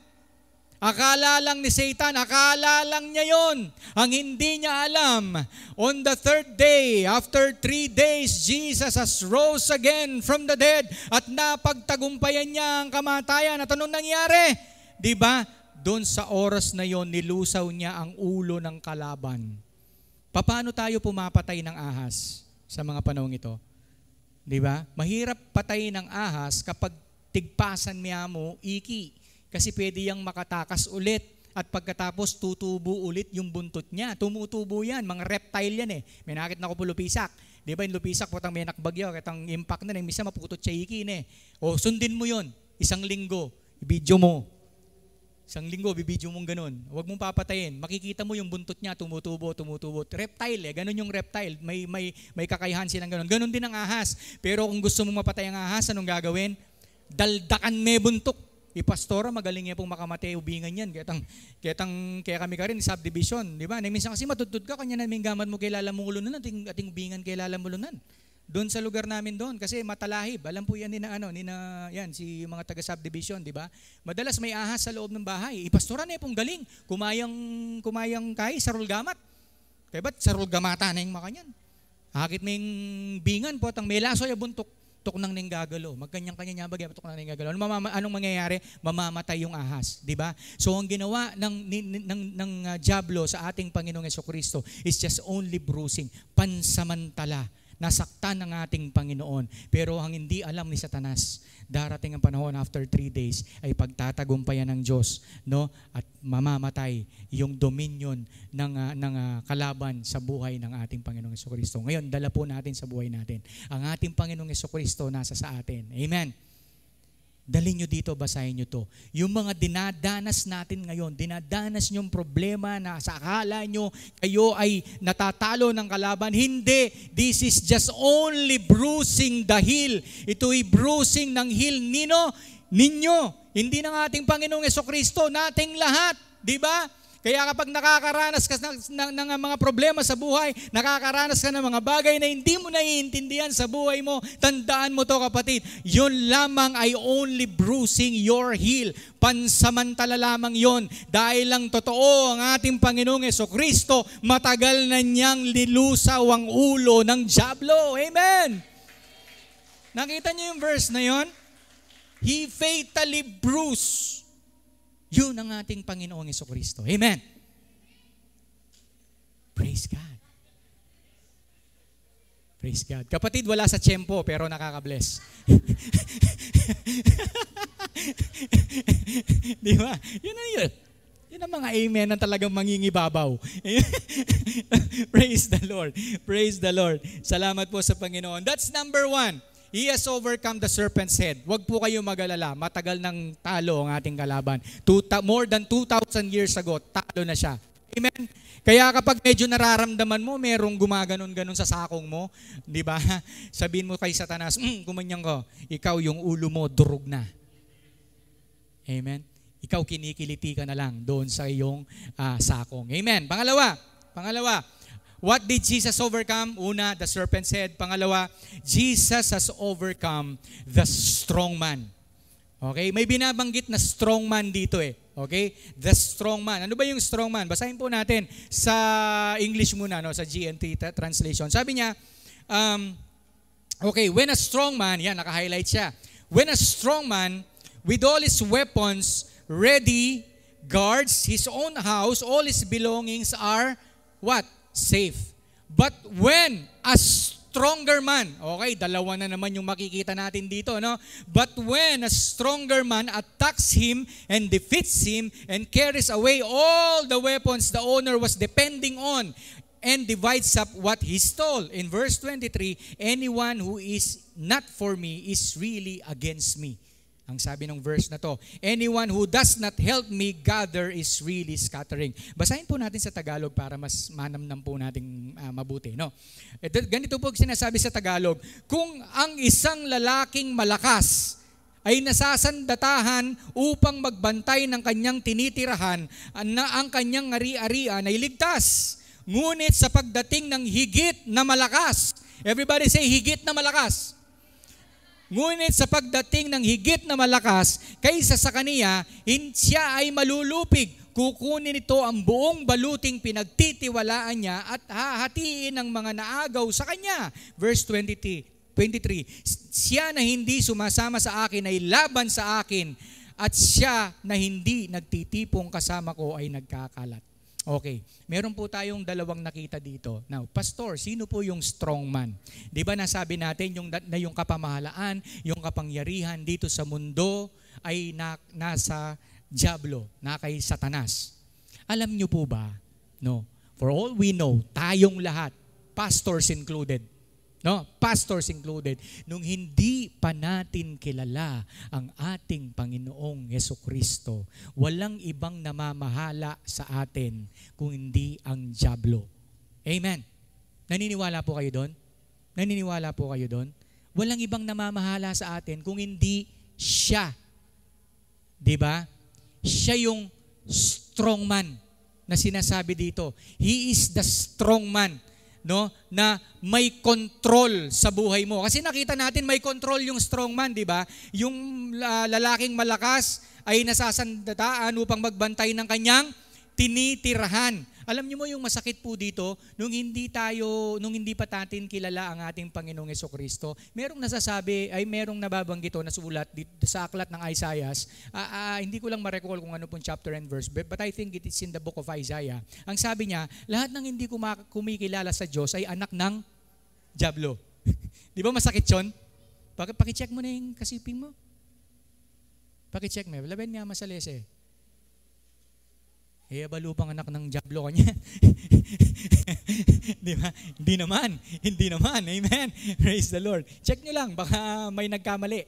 Akala lang ni Satan, akala lang niya yon. Ang hindi niya alam, on the third day, after 3 days, Jesus has rose again from the dead at napagtagumpayan niya ang kamatayan. At anong nangyari? Diba? Doon sa oras na yon, nilusaw niya ang ulo ng kalaban. Paano tayo pumapatay ng ahas sa mga panahong ito? Diba? Mahirap patay ng ahas kapag tigpasan niya mo, iki. Kasi pwede yang makatakas ulit at pagkatapos tutubo ulit yung buntot niya. Tumutubo yan, mga reptile yan eh. May nakit na ko po lupisak. Di ba yung lupisak, putang may nakbagyo, katang impact na, misa maputot siya ikin eh. O sundin mo yon, 1 linggo, i-video mo. 1 linggo, bibidyo mong ganun. Huwag mong papatayin. Makikita mo yung buntot niya, tumutubo. Reptile eh, ganun yung reptile. May kakayahan silang ganun. Ganun din ang ahas. Pero kung gusto mong mapatay ang ahas, anong gagawin? Daldakan may buntok. Ipastora, magaling niya pong makamatay, ubingan yan. Kaya kami ka rin, subdivision, di ba? Minsan kasi matutod ka, kanya namin gaman mo kay lalamulunan, ating ubingan kay lalamulunan. Doon sa lugar namin doon, kasi matalahib. Alam po yan yan, si mga taga-subdivision, di ba? Madalas may ahas sa loob ng bahay. Ipastora na pong galing. Kumayang kay, sarul gamat. Kaya ba't sarul gamata na yung makanyan? Hakit may bingan po, may laso ya buntok. Tok nang ninggagalo. Magkanyang-kanya niya bagay, tok nang ninggagalo. Anong mangyayari? Mamamatay yung ahas, di ba? So ang ginawa ng dyablo sa ating Panginoong Jesucristo is just only bruising, pansamantala. Nasaktan ng ating Panginoon. Pero ang hindi alam ni Satanas, darating ang panahon after 3 days ay pagtatagumpayan ng Diyos, no? At mamamatay yung dominion ng kalaban sa buhay ng ating Panginoong Jesucristo. Ngayon, dala po natin sa buhay natin. Ang ating Panginoong Jesucristo nasa sa atin. Amen. Dalhin nyo dito, basahin nyo to. Yung mga dinadanas natin ngayon, dinadanas nyong problema na sa akala nyo kayo ay natatalo ng kalaban. Hindi. This is just only bruising the heel. Ito'y bruising ng heel ninyo. Hindi ng ating Panginoong Jesucristo, nating lahat. Di ba? Kaya kapag nakakaranas ka ng mga problema sa buhay, nakakaranas ka ng mga bagay na hindi mo naiintindihan sa buhay mo, tandaan mo to kapatid, yun lamang ay only bruising your heel. Pansamantala lamang yon. Dahil lang totoo ang ating Panginoong Jesucristo, matagal na niyang nilusaw ang ulo ng dyablo. Amen! Nakita niyo yung verse na yon? He fatally bruised. Yun ang ating Panginoong Jesucristo. Amen. Praise God. Praise God. Kapatid, wala sa tiyempo pero nakaka-bless. Di ba? Yun na yun. Yun ang mga amen na talagang mangingibabaw. Praise the Lord. Praise the Lord. Salamat po sa Panginoon. That's number 1. He has overcome the serpent's head. Huwag po kayo mag-alala. Matagal nang talo ang ating kalaban. More than 2,000 years ago, talo na siya. Amen? Kaya kapag medyo nararamdaman mo, merong gumaganon-ganon sa sakong mo, di ba? Sabihin mo kay Satanas, kumanyang ko, ikaw yung ulo mo, durog na. Amen? Ikaw kinikiliti ka na lang doon sa iyong sakong. Amen? Pangalawa. What did Jesus overcome? Una, the serpent's head. Pangalawa, Jesus has overcome the strong man. Okay? May binabanggit na strong man dito eh. Okay? The strong man. Ano ba yung strong man? Basahin po natin sa English muna, no? Sa GNT translation. Sabi niya, okay, when a strong man, yan, naka-highlight siya. When a strong man, with all his weapons ready, guards his own house, all his belongings are, what? Safe. But when a stronger man, okay, dalawa na naman yung makikita natin dito, no? But when a stronger man attacks him and defeats him and carries away all the weapons the owner was depending on and divides up what he stole. In verse 23, anyone who is not for me is really against me. Ang sabi ng verse na to, anyone who does not help me gather is really scattering. Basahin po natin sa Tagalog para mas manamnam po nating mabuti. No? Ganito po sinasabi sa Tagalog, kung ang isang lalaking malakas ay nasasandatahan upang magbantay ng kanyang tinitirahan na ang kanyang ari-arian ay ligtas. Ngunit sa pagdating ng higit na malakas, everybody say higit na malakas. Ngunit sa pagdating ng higit na malakas, kaysa sa kaniya, siya ay malulupig. Kukunin ito ang buong baluting pinagtitiwalaan niya at hahatiin ng mga naagaw sa kanya. Verse 23, siya na hindi sumasama sa akin ay laban sa akin at siya na hindi nagtitipong kasama ko ay nagkakalat. Okay, meron po tayong dalawang nakita dito. Now, Pastor, sino po yung strong man? Di ba nasabi natin yung kapamahalaan, yung kapangyarihan dito sa mundo ay nasa Diablo, na kay Satanas. Alam niyo po ba, no? For all we know, tayong lahat, pastors included, no? Pastors included, nung hindi pa natin kilala ang ating Panginoong Jesucristo, walang ibang namamahala sa atin kung hindi ang Diablo. Amen. Naniniwala po kayo doon? Naniniwala po kayo doon? Walang ibang namamahala sa atin kung hindi siya. 'Di ba? Siya yung strong man na sinasabi dito. He is the strong man, no, na may control sa buhay mo. Kasi nakita natin may control yung strong man, di ba? Yung lalaking malakas ay nasasandataan upang magbantay ng kanyang tinitirahan. Alam niyo mo yung masakit po dito, nung hindi pa natin kilala ang ating Panginoong Jesucristo, merong nasasabi, ay merong nababanggit na sulat dito sa aklat ng Isaiah. Hindi ko lang ma-recall kung ano pong chapter and verse, but I think it is in the book of Isaiah. Ang sabi niya, lahat ng hindi kumikilala sa Diyos ay anak ng Diablo. Di ba masakit yun? Pakicheck mo na yung kasiping mo. Pakicheck mo. Laban nga masalese. Balo pang anak ng Diablo kanya. Di ba? Hindi naman. Amen. Praise the Lord. Check nyo lang, baka may nagkamali.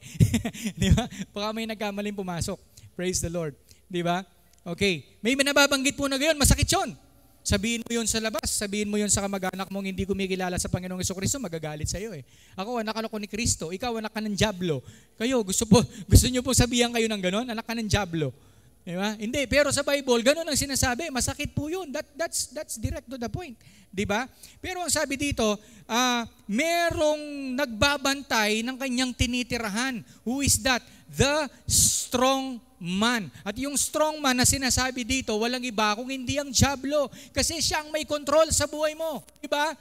Di ba? Baka may nagkamaling pumasok. Praise the Lord. Di ba? Okay. May nababanggit po na gayon, masakit yun. Sabihin mo yun sa labas, sabihin mo yun sa kamag-anak mong hindi kumikilala sa Panginoong Jesucristo, magagalit sa iyo eh. Ako, anak ako ni Kristo, ikaw anak ka ng Diablo. Kayo, gusto nyo po sabihan kayo ng ganon, anak ka ng Diablo. Diba? Hindi, pero sa Bible, ganun ang sinasabi, masakit po yun. That's direct to the point. Diba? Pero ang sabi dito, merong nagbabantay ng kanyang tinitirahan. Who is that? The strong man. At yung strong man na sinasabi dito, walang iba kung hindi ang Diablo. Kasi siya ang may control sa buhay mo. Diba?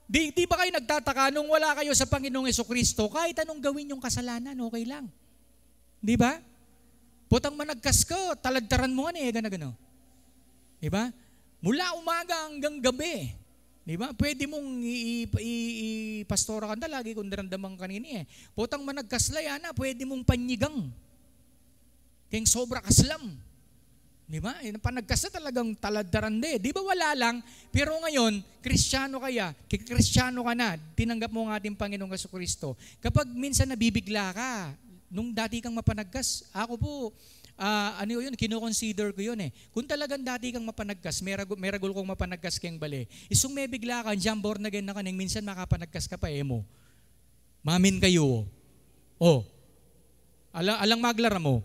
Di ba kayo nagtataka nung wala kayo sa Panginoong Jesucristo, kahit anong gawin yung kasalanan, okay lang. Diba? Putang managkas ka, talagtaran mo gana-gano. Diba? Mula umaga hanggang gabi. Diba? Pwede mong ipastora ka na lagi kung naramdaman kanini eh. Putang managkas layana, pwede mong panyigang. Kaya sobra kaslam. Diba? Panagkas na talagang talagtaran de. Diba wala lang? Pero ngayon, Kristiyano ka na, tinanggap mo ang ating Panginoong Jesucristo. Kapag minsan nabibigla ka, nung dati kang mapanagkas, ako po, kino-consider ko yun eh. Kung talagang dati kang mapanagkas, meragol kong mapanagkas kayong bali, isung may bigla ka, dyan born again na kaning, minsan makapanagkas ka pa mo. Mamin kayo. Alang maglara mo.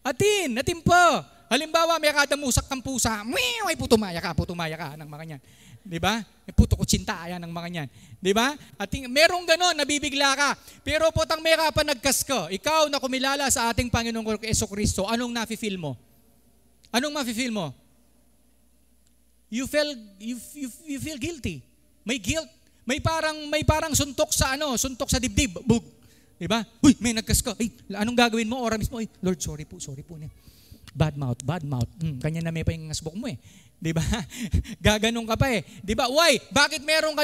Atin pa. Halimbawa, may kadamusak kang pusa, ay putumaya ka ng mga niyan. Diba? Puto ko tsinta, ayan ng mga niyan. Diba? At merong ganon, nabibigla ka. Pero potang may kapanagkas ka. Ikaw na kumilala sa ating Panginoong Jesucristo, anong nafe-feel mo? Anong mafe-feel mo? You feel guilty. May guilt. May parang suntok sa dibdib. Bug. Diba? Uy, may nagkas ka. Ay, anong gagawin mo? Ora mismo, ay, Lord, sorry po. Bad mouth. Kanya na may pa yung ngasbok mo eh. 'Di ba? Gaganong ka pa eh. 'Di ba? Why? Bakit meron ka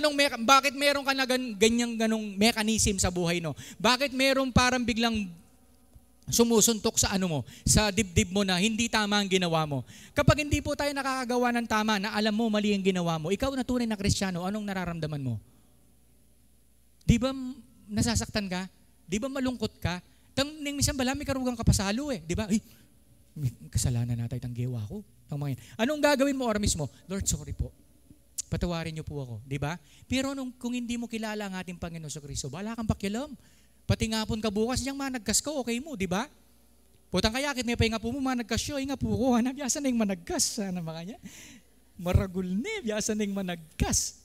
na ganong mechanism sa buhay no? Bakit meron parang biglang sumusuntok sa sa dibdib mo na hindi tama ang ginawa mo? Kapag hindi po tayo nakakagawa ng tama na alam mo mali ang ginawa mo, ikaw na tunay na Kristiyano, anong nararamdaman mo? 'Di ba nasasaktan ka? 'Di ba malungkot ka? Minsan bala, may karugang kapasalo eh. Di ba? Ay, kasalanan natin itang gewa ko. Anong gagawin mo oras mismo? Lord, sorry po. Patawarin niyo po ako. Di ba? Pero kung hindi mo kilala ang ating Panginoon sa Kristo, wala kang pakialam. Pati ngapon ka bukas, niyang managkas ka, okay mo, di ba? Putang kayakit, may pahinga po mo, managkas siya, hinga po ko, biasa na yung managkas. Sana makanya. Maragul na, biasa na yung managkas.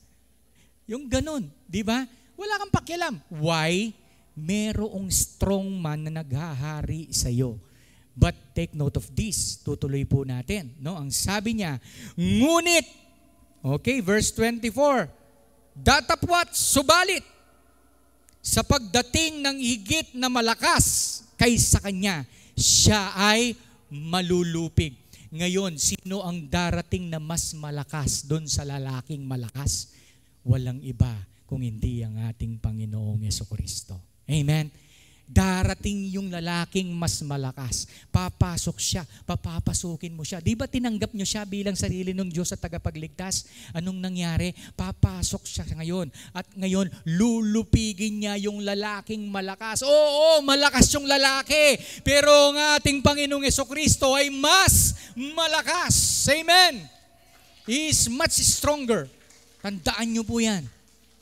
Yung ganon, di ba? Wala kang pakialam. Why? Merong strong man na naghahari sa iyo. But take note of this. Tutuloy po natin. No? Ang sabi niya, ngunit, okay, verse 24, datapwat, subalit, sa pagdating ng higit na malakas kaysa kanya, siya ay malulupig. Ngayon, sino ang darating na mas malakas doon sa lalaking malakas? Walang iba kung hindi ang ating Panginoong Jesucristo. Amen? Darating yung lalaking mas malakas. Papasok siya, papapasukin mo siya. Di ba tinanggap nyo siya bilang sarili ng Diyos at tagapagligtas? Anong nangyari? Papasok siya ngayon. At ngayon, lulupigin niya yung lalaking malakas. Oo, malakas yung lalaki. Pero ang ating Panginoong Jesucristo ay mas malakas. Amen? He is much stronger. Tandaan nyo po yan.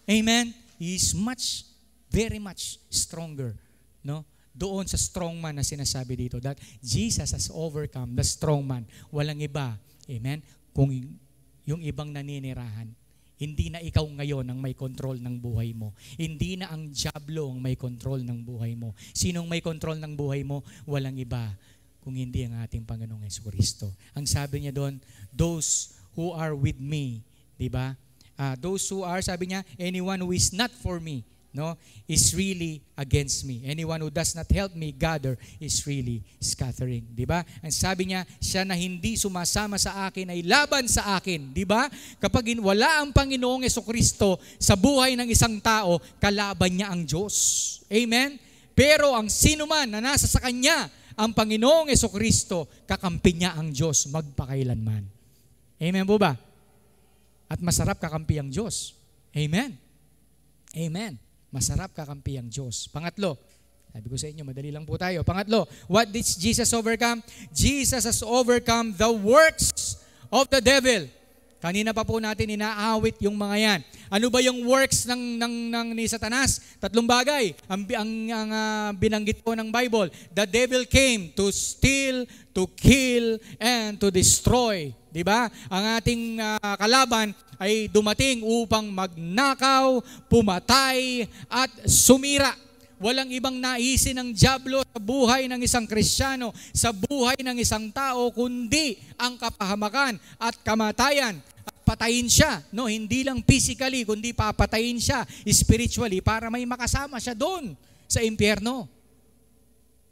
Amen? He is very much stronger. No? Doon sa strong man na sinasabi dito that Jesus has overcome the strong man. Walang iba. Amen? Kung yung ibang naninirahan, hindi na ikaw ngayon ang may control ng buhay mo. Hindi na ang diablo ang may control ng buhay mo. Sinong may control ng buhay mo? Walang iba kung hindi ang ating Panginoong Jesucristo. Ang sabi niya doon, those who are with me, di ba? Those who are, sabi niya, anyone who is not for me, no, is really against me. Anyone who does not help me gather is really scattering. Di ba? Ang sabi niya, siya na hindi sumasama sa akin ay laban sa akin. Di ba? Kapag wala ang Panginoong Jesucristo sa buhay ng isang tao, kalaban niya ang Diyos. Amen? Pero ang sino man na nasa sa Kanya, ang Panginoong Jesucristo, kakampi niya ang Diyos magpakailanman. Amen po ba? At masarap kakampi ang Diyos. Amen? Amen. Masarap kakampi ang Diyos. Pangatlo, sabi ko sa inyo, madali lang po tayo. Pangatlo, what did Jesus overcome? Jesus has overcome the works of the devil. Kanina pa po natin inaawit yung mga yan. Ano ba yung works ni Satanas? Tatlong bagay. Ang binanggit po ng Bible. The devil came to steal, to kill, and to destroy. Diba? Ang ating kalaban ay dumating upang magnakaw, pumatay, at sumira. Walang ibang naisin ng diablo sa buhay ng isang Kristiyano, sa buhay ng isang tao, kundi ang kapahamakan at kamatayan. At patayin siya, no? Hindi lang physically, kundi papatayin siya spiritually para may makasama siya doon sa impyerno.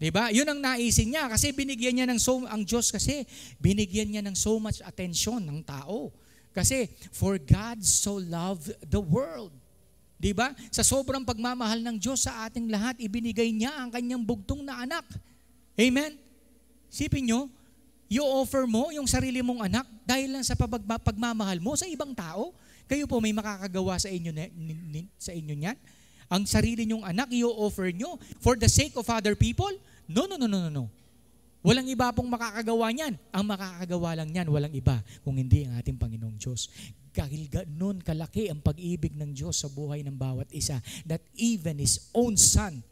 Diba? Yun ang naisin niya kasi binigyan niya ang Diyos kasi binigyan niya ng so much attention ng tao. Kasi for God so loved the world. Diba? Sa sobrang pagmamahal ng Diyos sa ating lahat, ibinigay niya ang kanyang bugtong na anak. Amen? Sipin nyo, i-offer mo yung sarili mong anak dahil lang sa pagmamahal mo sa ibang tao. Kayo po may makakagawa sa inyo niyan? Ang sarili nyong anak, i-offer nyo for the sake of other people? No. Walang iba pong makakagawa niyan. Ang makakagawa lang niyan, walang iba kung hindi ang ating Panginoong Diyos. Dahil ganoon kalaki ang pag-ibig ng Diyos sa buhay ng bawat isa that even His own Son,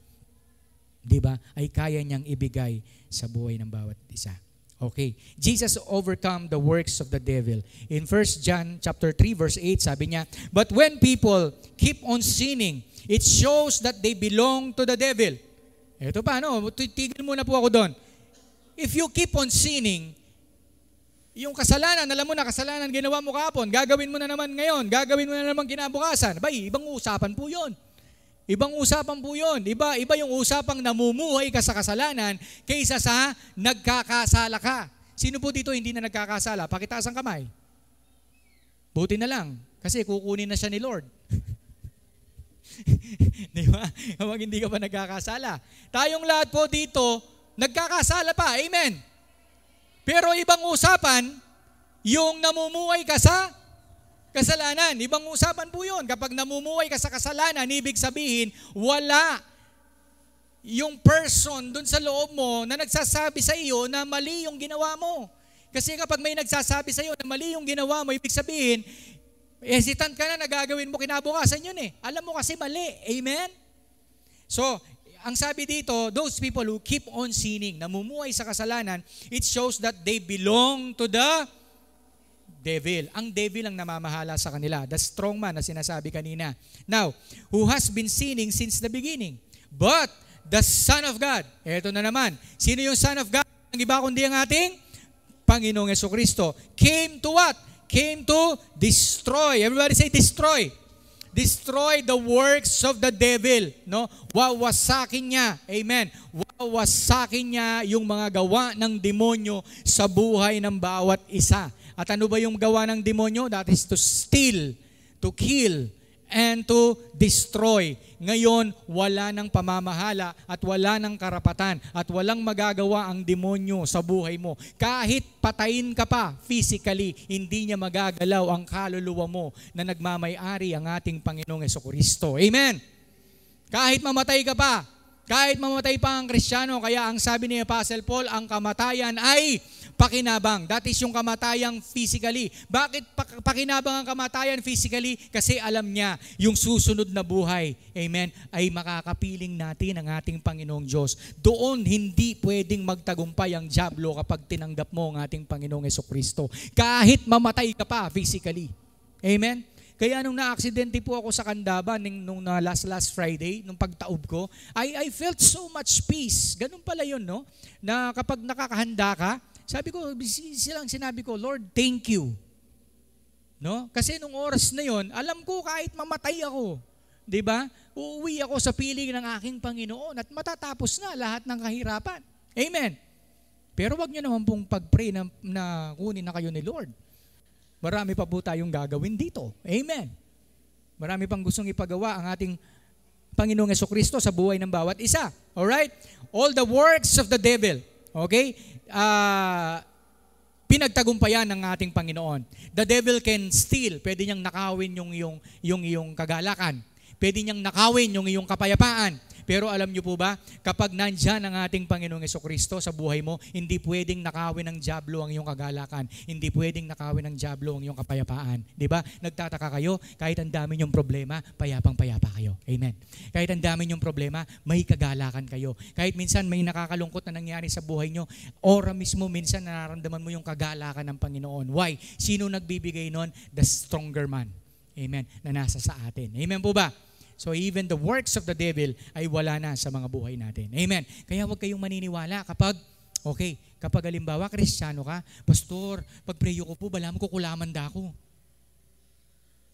di ba, ay kaya niyang ibigay sa buhay ng bawat isa. Okay. Jesus overcome the works of the devil. In 1 John chapter 3 verse 8, sabi niya, but when people keep on sinning, it shows that they belong to the devil. Ito pa, tigil muna po ako doon. If you keep on sinning, yung kasalanan, alam mo na, kasalanan ginawa mo kahapon, gagawin mo na naman ngayon, gagawin mo na naman kinabukasan. Ibang usapan po yun. Ibang usapan po yun. Iba yung usapang namumuhay ka sa kasalanan kaysa sa nagkakasala ka. Sino po dito hindi na nagkakasala? Pakitaas ang kamay. Buti na lang, kasi kukunin na siya ni Lord. Di ba? Kapag hindi ka pa nagkakasala. Tayong lahat po dito, nagkakasala pa. Amen. Pero ibang usapan, yung namumuhay ka sa kasalanan. Ibang usapan po yun. Kapag namumuhay ka sa kasalanan, ibig sabihin, wala yung person dun sa loob mo na nagsasabi sa iyo na mali yung ginawa mo. Kasi kapag may nagsasabi sa iyo na mali yung ginawa mo, ibig sabihin, hesitant ka na gagawin mo kinabukasan yun eh. Alam mo kasi mali. Amen? So, ang sabi dito, those people who keep on sinning, namumuhay sa kasalanan, it shows that they belong to the devil. Ang devil ang namamahala sa kanila. The strong man na sinasabi kanina. Now, who has been sinning since the beginning. But, the Son of God. Ito na naman. Sino yung Son of God? Ang iba kundi ang ating Panginoong Jesucristo. Came to what? Came to destroy. Everybody say destroy. Destroy the works of the devil. No? Wawasakin niya. Amen. Wawasakin niya yung mga gawa ng demonyo sa buhay ng bawat isa. At ano ba yung gawa ng demonyo? That is to steal, to kill, and to destroy. Ngayon, wala ng pamamahala at wala ng karapatan at walang magagawa ang demonyo sa buhay mo. Kahit patayin ka pa physically, hindi niya magagalaw ang kaluluwa mo na nagmamay-ari ang ating Panginoong Jesucristo. Amen! Kahit mamatay ka pa, kahit mamatay pa ang Kristiyano, kaya ang sabi ni Apostle Paul, ang kamatayan ay pakinabang. That is yung kamatayang physically. Bakit pakinabang ang kamatayan physically? Kasi alam niya, yung susunod na buhay, amen, ay makakapiling natin ang ating Panginoong Diyos. Doon hindi pwedeng magtagumpay ang dyablo kapag tinanggap mo ang ating Panginoong Jesucristo. Kahit mamatay ka pa physically. Amen? Kaya nung na-aksidente po ako sa Candaban nung last Friday, nung pagtaob ko, I felt so much peace. Ganun pala yun, no? Na kapag nakakahanda ka, sinabi ko, Lord, thank you. No? Kasi nung oras na yon, alam ko kahit mamatay ako, 'di ba? Uuwi ako sa piling ng aking Panginoon at matatapos na lahat ng kahirapan. Amen. Pero wag niyo naman pong pag-pray na kunin na kayo ni Lord. Marami pa po tayong gagawin dito. Amen. Marami pang gustong ipagawa ang ating Panginoong Jesucristo sa buhay ng bawat isa. Alright? All the works of the devil. Okay? Pinagtagumpayan ng ating Panginoon. The devil can steal. Pwede niyang nakawin yung iyong kagalakan. Pwede niyang nakawin yung iyong kapayapaan. Pero alam niyo po ba, kapag nandyan ang ating Panginoong Jesucristo sa buhay mo, hindi pwedeng nakawin ng dyablo ang iyong kagalakan. Hindi pwedeng nakawin ng dyablo ang iyong kapayapaan. Di ba? Nagtataka kayo, kahit ang dami niyong problema, payapang-payapa kayo. Amen. Kahit ang dami niyong problema, may kagalakan kayo. Kahit minsan may nakakalungkot na nangyari sa buhay niyo, ora mismo minsan nararamdaman mo yung kagalakan ng Panginoon. Why? Sino nagbibigay nun? The stronger man. Amen. Na nasa sa atin. Amen po ba? So even the works of the devil ay wala na sa mga buhay natin. Amen. Kaya huwag kayong maniniwala kapag halimbawa, Kristiyano ka, Pastor, pag preyo ko po, bala mo kukulaman da ako.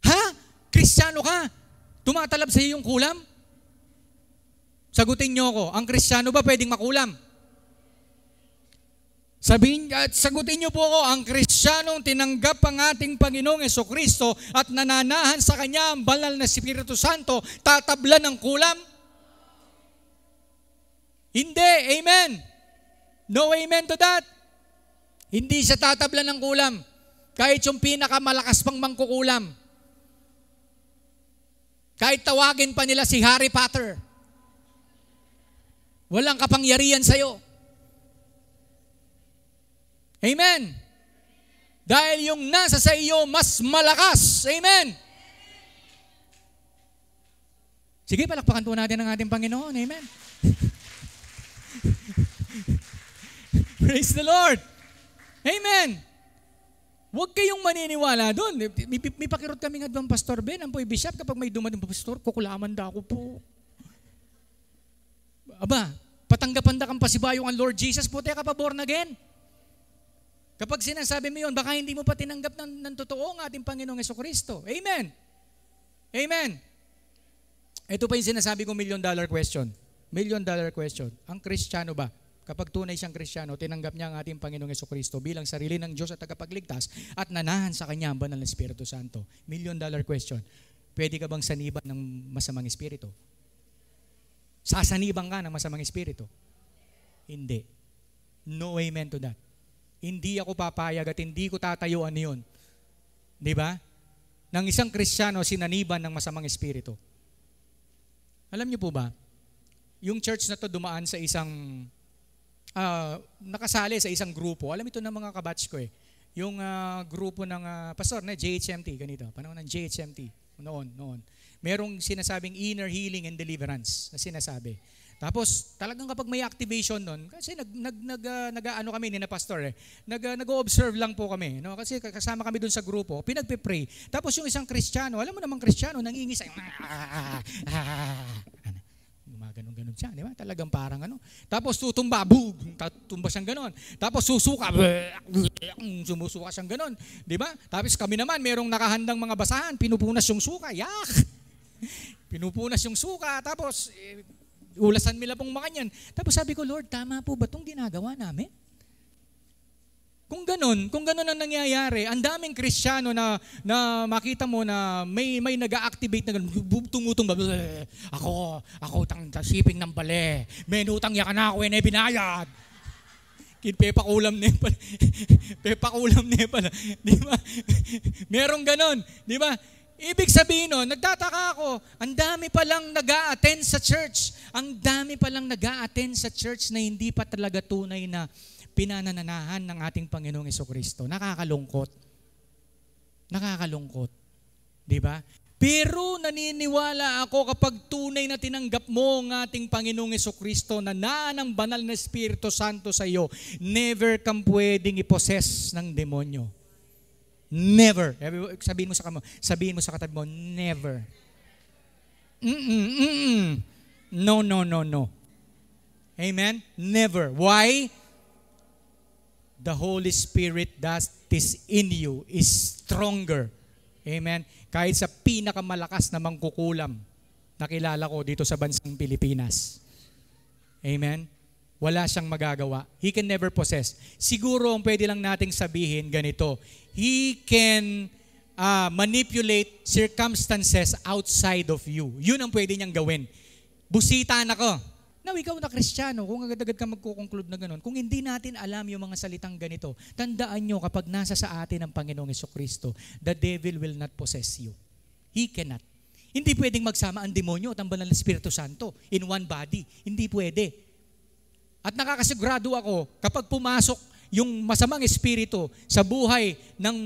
Ha? Kristiyano ka? Tumatalab sa iyo yung kulam? Sagutin niyo ako, ang Kristiyano ba pwedeng makulam? Sagutin niyo po ako, ang Kristiyanong tinanggap ang ating Panginoong Jesucristo at nananahan sa Kanya ang banal na Espiritu Santo, tatablan ng kulam? Hindi. Amen. No amen to that. Hindi siya tatablan ng kulam. Kahit yung pinakamalakas pang mangkukulam. Kahit tawagin pa nila si Harry Potter. Walang kapangyarihan sa'yo. Amen. Dahil yung nasa sa iyo mas malakas. Amen. Sige, palakpakan po natin ang ating Panginoon. Amen. Praise the Lord. Amen. Huwag kayong maniniwala doon. May pakirot kami nga doon, Pastor Ben, ang po'y bishop, kapag may dumating, Pastor, kukulaman da ako po. Aba, patanggapan da kang pasibayong ang Lord Jesus, puti ka pa born again. Kapag sinasabi mo yun, baka hindi mo pa tinanggap ng totoo ang ating Panginoong Jesucristo. Amen. Amen. Ito pa yung sinasabi kong $1 million question. $1 million question. Ang Kristiyano ba? Kapag tunay siyang Kristiyano, tinanggap niya ang ating Panginoong Jesucristo bilang sarili ng Diyos at tagapagligtas at nanahan sa Kanya ang banal na Espiritu Santo. $1 million question. Pwede ka bang saniban ng masamang espiritu? Sasaniban ka ng masamang espiritu? Hindi. No amen to that. Hindi ako papayag at hindi ko tatayuan yun. Di ba? Nang isang Kristiyano sinaniban ng masamang espiritu. Alam niyo po ba, yung church na to dumaan sa isang, nakasali sa isang grupo. Alam ito ng mga kabatch ko eh. Yung grupo ng pastor na JHMT, ganito. Panahon ng JHMT, noon. Merong sinasabing inner healing and deliverance na sinasabi. Tapos talagang kapag may activation nun, kasi nag-ano kami ni na pastor eh, nag-observe lang po kami, no? Kasi kasama kami dun sa grupo, pinagpe-pray. Tapos yung isang Kristiyano, alam mo namang Kristiyano, nangingisay, gumaganon siya, di ba? Talagang parang ano. Tapos tutumba, tumba siyang ganon. Tapos susuka, sumusuka siyang ganon, di ba? Tapos kami naman, merong nakahandang mga basahan, pinupunas yung suka, yak! Pinupunas yung suka, tapos ulasan nila pong makanyan. Tapos sabi ko, Lord, tama po ba itong ginagawa namin? Kung ganun ang nangyayari, ang daming Kristiyano na makita mo na may nag-a-activate na ganun, tumutumba, ako shipping ng bale, may utang yakan na ako, binayad. Pepakulam na pala. Di ba? Merong ganun, di ba? Ibig sabihin nun, nagtataka ako, ang dami palang nag-a-attend sa church. Ang dami palang nag-a-attend sa church na hindi pa talaga tunay na pinanananahan ng ating Panginoong Jesucristo. Nakakalungkot. Di ba? Pero naniniwala ako kapag tunay na tinanggap mo ang ating Panginoong Jesucristo na ng banal na Espiritu Santo sa iyo, never kang pwedeng i-possess ng demonyo. Never. Sabihin mo sa katabi mo, never. No. Amen? Never. Why? The Holy Spirit that is in you is stronger. Amen? Kahit sa pinakamalakas na mangkukulam na kilala ko dito sa bansang Pilipinas. Amen? Wala siyang magagawa. He can never possess. Siguro ang pwede lang nating sabihin ganito, he can manipulate circumstances outside of you. Yun ang pwede niyang gawin. Busitan ako. Now, ikaw na Kristiyano, kung agad-agad ka magkukonclude na ganun, kung hindi natin alam yung mga salitang ganito, tandaan nyo kapag nasa sa atin ang Panginoong Jesucristo, the devil will not possess you. He cannot. Hindi pwedeng magsama ang demonyo at ang banal na Espiritu Santo in one body. Hindi pwede. At nakakasigurado ako, kapag pumasok yung masamang espiritu sa buhay ng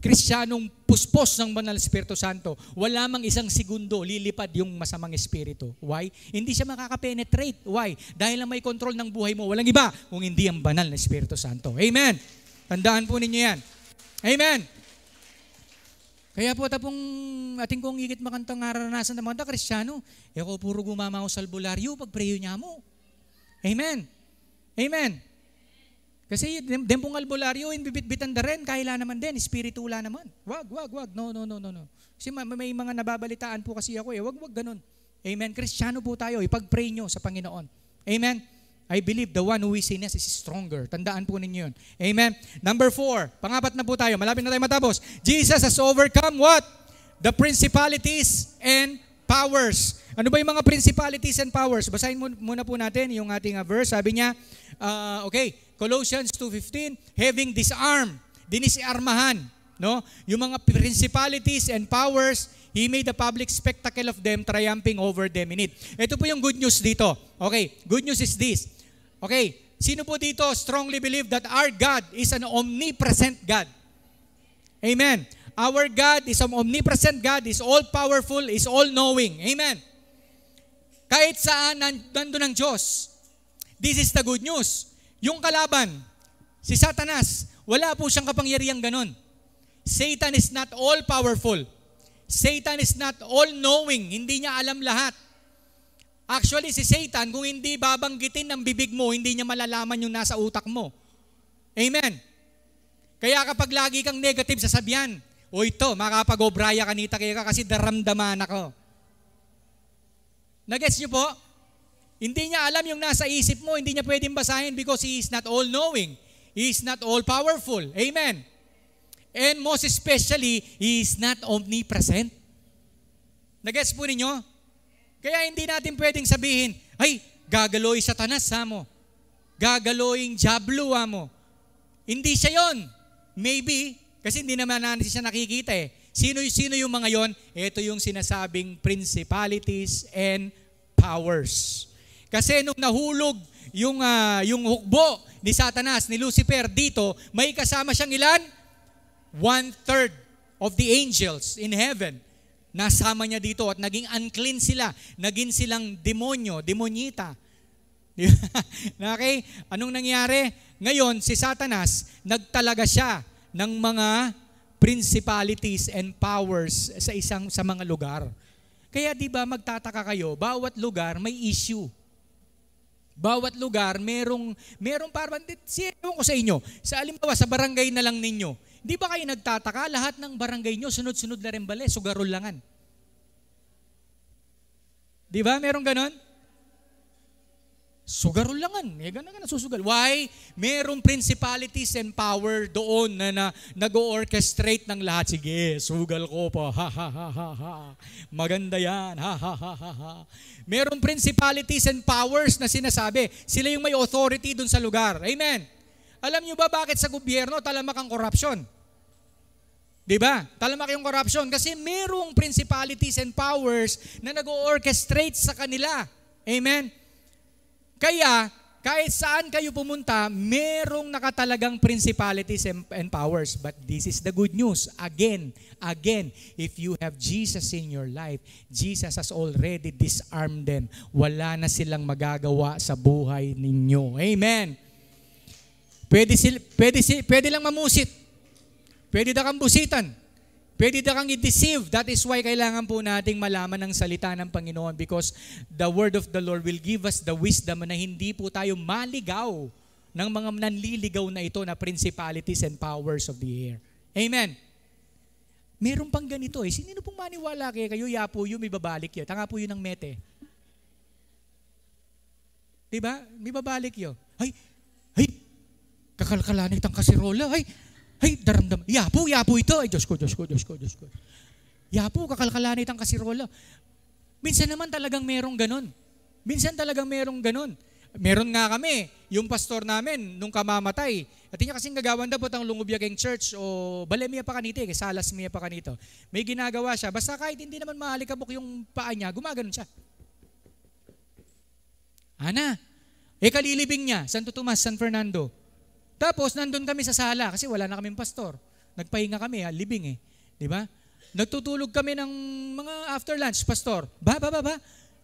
Kristiyanong puspos ng banal na Espiritu Santo, wala mang isang segundo lilipad yung masamang espiritu. Why? Hindi siya makakapenetrate. Why? Dahil lang may control ng buhay mo, walang iba kung hindi ang banal na Espiritu Santo. Amen! Tandaan po ninyo yan. Amen! Kaya po tapong ating kong higit makantang naranasan ng mga Kristiyano, ako puro gumamaw sa albularyo pag prayo niya mo. Amen. Amen. Kasi dempong albularyo, bibit-bitan da rin, kaila naman din, spiritula naman. Wag. No. Kasi may mga nababalitaan po kasi ako wag ganun. Amen. Kristiyano po tayo, ipag-pray nyo sa Panginoon. Amen. I believe the one who is in us is stronger. Tandaan po ninyo yun. Amen. Number 4, pangapat na po tayo, malapit na tayo matapos. Jesus has overcome what? The principalities and powers. Ano ba yung mga principalities and powers? Basahin muna po natin yung ating verse. Sabi niya, Colossians 2:15, having disarmed, dinisiarmahan, no? Yung mga principalities and powers, He made a public spectacle of them, triumphing over them in it. Ito po yung good news dito. Okay, good news is this. Okay, sino po dito strongly believe that our God is an omnipresent God? Amen. Our God is an omnipresent God, is all-powerful, is all-knowing. Amen. Kahit saan nandun ang Diyos. This is the good news. Yung kalaban, si Satanas, wala po siyang kapangyarihang ganun. Satan is not all-powerful. Satan is not all-knowing. Hindi niya alam lahat. Actually, si Satan, kung hindi babanggitin ng bibig mo, hindi niya malalaman yung nasa utak mo. Amen. Kaya kapag lagi kang negative sasabihan, o ito, makapag-obraya kanita kaya kasi daramdaman ako. Nagets niyo po? Hindi niya alam yung nasa isip mo, hindi niya pwedeng basahin because He is not all-knowing. He is not all-powerful. Amen. And most especially, He is not omnipresent. Nagets po ninyo? Kaya hindi natin pwedeng sabihin, ay, gagaloy Satanas ha mo. Gagaloy Diablo ha mo. Hindi siya yon. Maybe, kasi hindi naman natin siya nakikita eh. Sino yung mga yon? Ito yung sinasabing principalities and powers. Kasi nung nahulog yung hukbo ni Satanas, ni Lucifer dito, may kasama siyang ilan? 1/3 of the angels in heaven. Nasama niya dito at naging unclean sila. Naging silang demonyo, demonyita. Okay? Anong nangyari? Ngayon, si Satanas, nagtalaga siya ng mga principalities and powers sa mga lugar. Kaya di ba magtataka kayo, bawat lugar may issue. Bawat lugar merong parang, ewan ko sa inyo, sa alimbawa sa barangay na lang ninyo, di ba kayo nagtataka, lahat ng barangay nyo, sunod-sunod na rin bale, sugarulangan. Di ba? Merong ganon? Sugarulangan. Ganon ka nasusugal. Why? Merong principalities and power doon na nag-o-orchestrate ng lahat. Sige, sugal ko pa. Ha, ha, ha, ha, ha. Maganda yan. Ha, ha, ha, ha, ha. Merong principalities and powers na sinasabi. Sila yung may authority doon sa lugar. Amen. Alam nyo ba bakit sa gobyerno talamak ang corruption? Diba? Talamak yung corruption kasi merong principalities and powers na nag-o-orchestrate sa kanila. Amen? Kaya, kahit saan kayo pumunta, merong nakatalagang principalities and powers. But this is the good news. Again, if you have Jesus in your life, Jesus has already disarmed them. Wala na silang magagawa sa buhay ninyo. Amen? Pwede lang mamusit. Pwede na kang busitan. Pwede na kang i-deceive. That is why kailangan po nating malaman ng salita ng Panginoon because the word of the Lord will give us the wisdom na hindi po tayo maligaw ng mga nanliligaw na ito na principalities and powers of the air. Amen. Meron pang ganito eh. Sino pong maniwala kayo, yapo yun, may babalik yun. Tanga po yun ng mete. Diba? May babalik yun. Ay, kakalkalanit ang kasirola. Ay, daramdam. Yapo ito. Ay, Diyos ko. Yapo, kakalkalanit ang kasirola. Minsan naman talagang merong ganon. Meron nga kami, yung pastor namin, nung kamamatay, at niya kasing gagawan daw po ang Lungubyageng Church o Balemia pa kanito, Salas Mia pa kanito. May ginagawa siya, basta kahit hindi naman mahalikabok yung paa niya, gumaganon siya. Ana, kalilibing niya, Santo Tomas, San Fernando. Tapos, nandun kami sa sala kasi wala na kaming pastor. Nagpahinga kami, libing Di ba? Nagtutulog kami ng mga after lunch, pastor. Ba?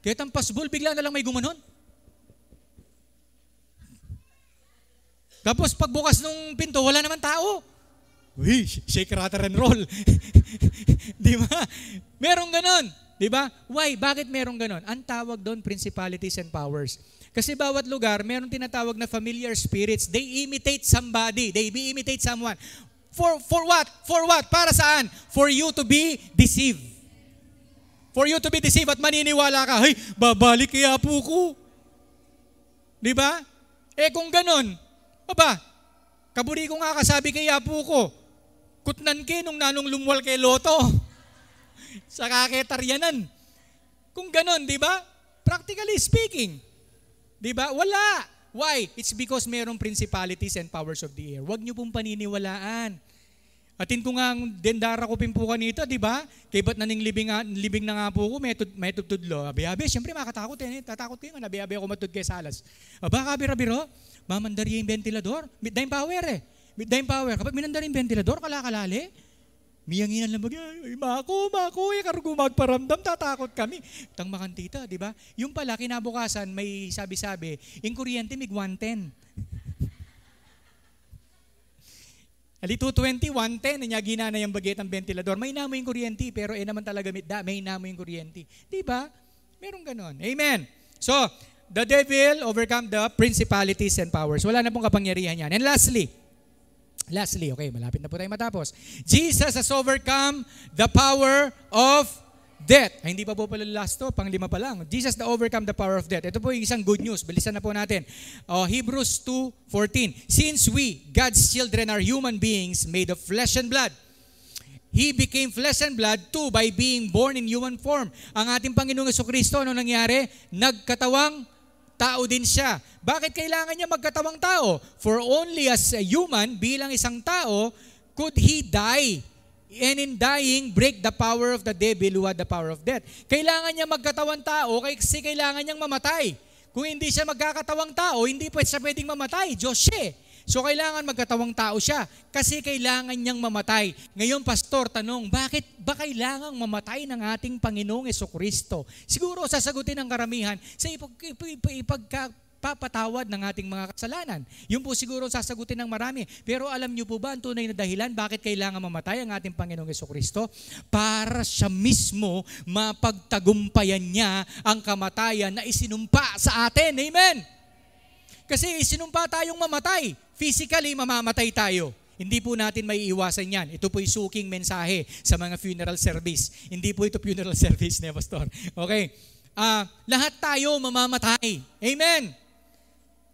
Kaya ang pasbol, bigla na lang may gumanon. Tapos, pagbukas ng pinto, wala naman tao. Uy, shake, rattle, and roll. Di ba? Merong ganon. Di ba? Why? Bakit merong ganon? Ang tawag doon, principalities and powers. Kasi bawat lugar, meron tinatawag na familiar spirits. They imitate somebody. They imitate someone. For what? For what? Para saan? For you to be deceived. For you to be deceived at maniniwala ka, hey, babalik kaya po ko. Di ba? Kung ganon, kaburi ko nga kasabi kaya po ko, kutnan ke nung nanong lumwal kay Loto. Sa kaketaryanan. Kung ganon, di ba? Practically speaking. Diba? Wala. Why? It's because merong principalities and powers of the air. Huwag niyo pong paniniwalaan. Atin ko nga ang dendara ko po kanito, diba? Kaya ba't naning libing na nga po ko, may tutudlo. Abe, siyempre makatakot tatakot kayo nga, abe ako matud kay Salas. Kabira-biro, mamandari yung ventilador. Midtime power. Kapag minandari yung ventilador, kalakalali. Miyanginan lang mako, karugo magparamdam, tatakot kami. Tang makantita, di ba? Yung pala, kinabukasan, may sabi-sabi, yung kuryente, mig 110. Ali 220, 110, niya ginana yung baget ng ventilador. May namo yung kuryente, pero naman talaga may namo yung kuryente. Di ba? Merong ganon. Amen. So, the devil overcome the principalities and powers. Wala na pong kapangyarihan yan. And lastly, okay, malapit na po tayo matapos. Jesus has overcome the power of death. Hindi pa po pala last to, pang-5 pa lang. Jesus has overcome the power of death. Ito po yung isang good news. Bilisan na po natin. Hebrews 2:14. Since we, God's children, are human beings made of flesh and blood, He became flesh and blood too by being born in human form. Ang ating Panginoong Jesucristo, ano nangyari? Nagkatawang tao din siya. Bakit kailangan niya magkatawang tao? For only as a human, bilang isang tao, could He die and in dying, break the power of the devil who had the power of death. Kailangan niya magkatawang tao kasi kailangan niyang mamatay. Kung hindi siya magkakatawang tao, hindi siya pwedeng mamatay. Diyos siya. So kailangan magkatawang tao siya kasi kailangan niyang mamatay. Ngayon, pastor, tanong, bakit ba kailangang mamatay ng ating Panginoong Jesucristo? Siguro sasagutin ng karamihan sa ipagpapatawad ng ating mga kasalanan. Yun po siguro sasagutin ng marami. Pero alam niyo po ba ang tunay na dahilan bakit kailangan mamatay ang ating Panginoong Jesucristo? Para siya mismo mapagtagumpayan niya ang kamatayan na isinumpa sa atin. Amen! Kasi isinumpa tayong mamatay. Physically, mamamatay tayo. Hindi po natin may iwasan yan. Ito po yung suking mensahe sa mga funeral service. Hindi po ito funeral service, Pastor. Okay? Lahat tayo mamamatay. Amen!